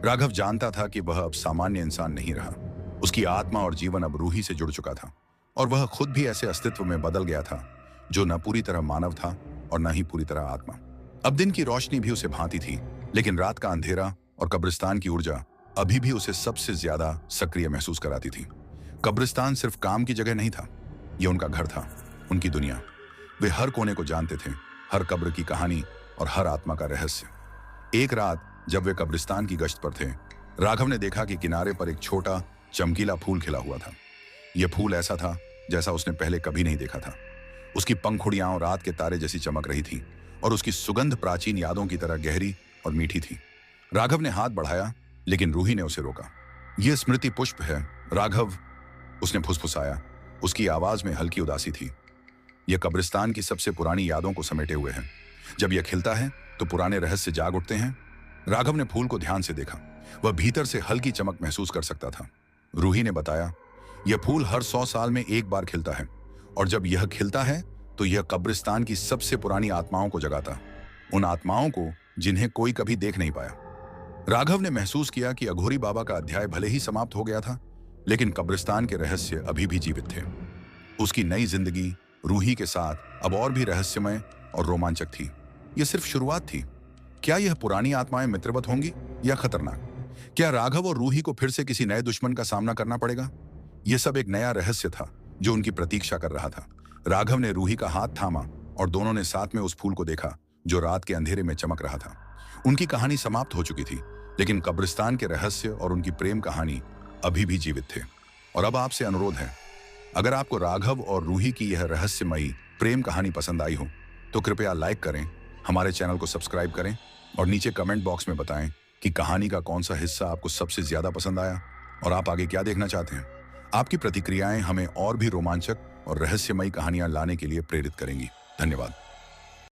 राघव जानता था कि वह अब सामान्य इंसान नहीं रहा। उसकी आत्मा और जीवन अब रूही से जुड़ चुका था और वह खुद भी ऐसे अस्तित्व में बदल गया था जो न पूरी तरह मानव था और न ही पूरी तरह आत्मा। अब दिन की रोशनी भी उसे भांति थी, लेकिन रात का अंधेरा और कब्रिस्तान की ऊर्जा अभी भी उसे सबसे ज्यादा सक्रिय महसूस कराती थी। कब्रिस्तान सिर्फ काम की जगह नहीं था, यह उनका घर था, उनकी दुनिया। वे हर कोने को जानते थे, हर कब्र की कहानी और हर आत्मा का रहस्य। एक रात जब वे कब्रिस्तान की गश्त पर थे, राघव ने देखा कि किनारे पर एक छोटा चमकीला फूल खिला हुआ था। यह फूल ऐसा था जैसा उसने पहले कभी नहीं देखा था। उसकी पंखुड़ियां रात के तारे जैसी चमक रही थी और उसकी सुगंध प्राचीन यादों की तरह गहरी और मीठी थी। राघव ने हाथ बढ़ाया, लेकिन रूही ने उसे रोका। यह स्मृति पुष्प है राघव, उसने फुसफुसाया। उसकी आवाज में हल्की उदासी थी। यह कब्रिस्तान की सबसे पुरानी यादों को समेटे हुए है। जब यह खिलता है तो पुराने रहस्य जाग उठते हैं। राघव ने फूल को ध्यान से देखा। वह भीतर से हल्की चमक महसूस कर सकता था। रूही ने बताया, यह फूल हर 100 साल में एक बार खिलता है और जब यह खिलता है तो यह कब्रिस्तान की सबसे पुरानी आत्माओं को जगाता, उन आत्माओं को जिन्हें कोई कभी देख नहीं पाया। राघव ने महसूस किया कि अघोरी बाबा का अध्याय भले ही समाप्त हो गया था, लेकिन कब्रिस्तान के रहस्य अभी भी जीवित थे। उसकी नई जिंदगी रूही के साथ अब और भी रहस्यमय और रोमांचक थी। यह सिर्फ शुरुआत थी। क्या यह पुरानी आत्माएं मित्रवत होंगी या खतरनाक? क्या राघव और रूही को फिर से किसी नए दुश्मन का सामना करना पड़ेगा? यह सब एक नया रहस्य था जो उनकी प्रतीक्षा कर रहा था। राघव ने रूही का हाथ थामा और दोनों ने साथ में उस फूल को देखा जो रात के अंधेरे में चमक रहा था। उनकी कहानी समाप्त हो चुकी थी, लेकिन कब्रिस्तान के रहस्य और उनकी प्रेम कहानी अभी भी जीवित थे। और अब आपसे अनुरोध है, अगर आपको राघव और रूही की यह रहस्यमयी प्रेम कहानी पसंद आई हो तो कृपया लाइक करें, हमारे चैनल को सब्सक्राइब करें और नीचे कमेंट बॉक्स में बताएं कि कहानी का कौन सा हिस्सा आपको सबसे ज्यादा पसंद आया और आप आगे क्या देखना चाहते हैं। आपकी प्रतिक्रियाएं हमें और भी रोमांचक और रहस्यमयी कहानियां लाने के लिए प्रेरित करेंगी। धन्यवाद।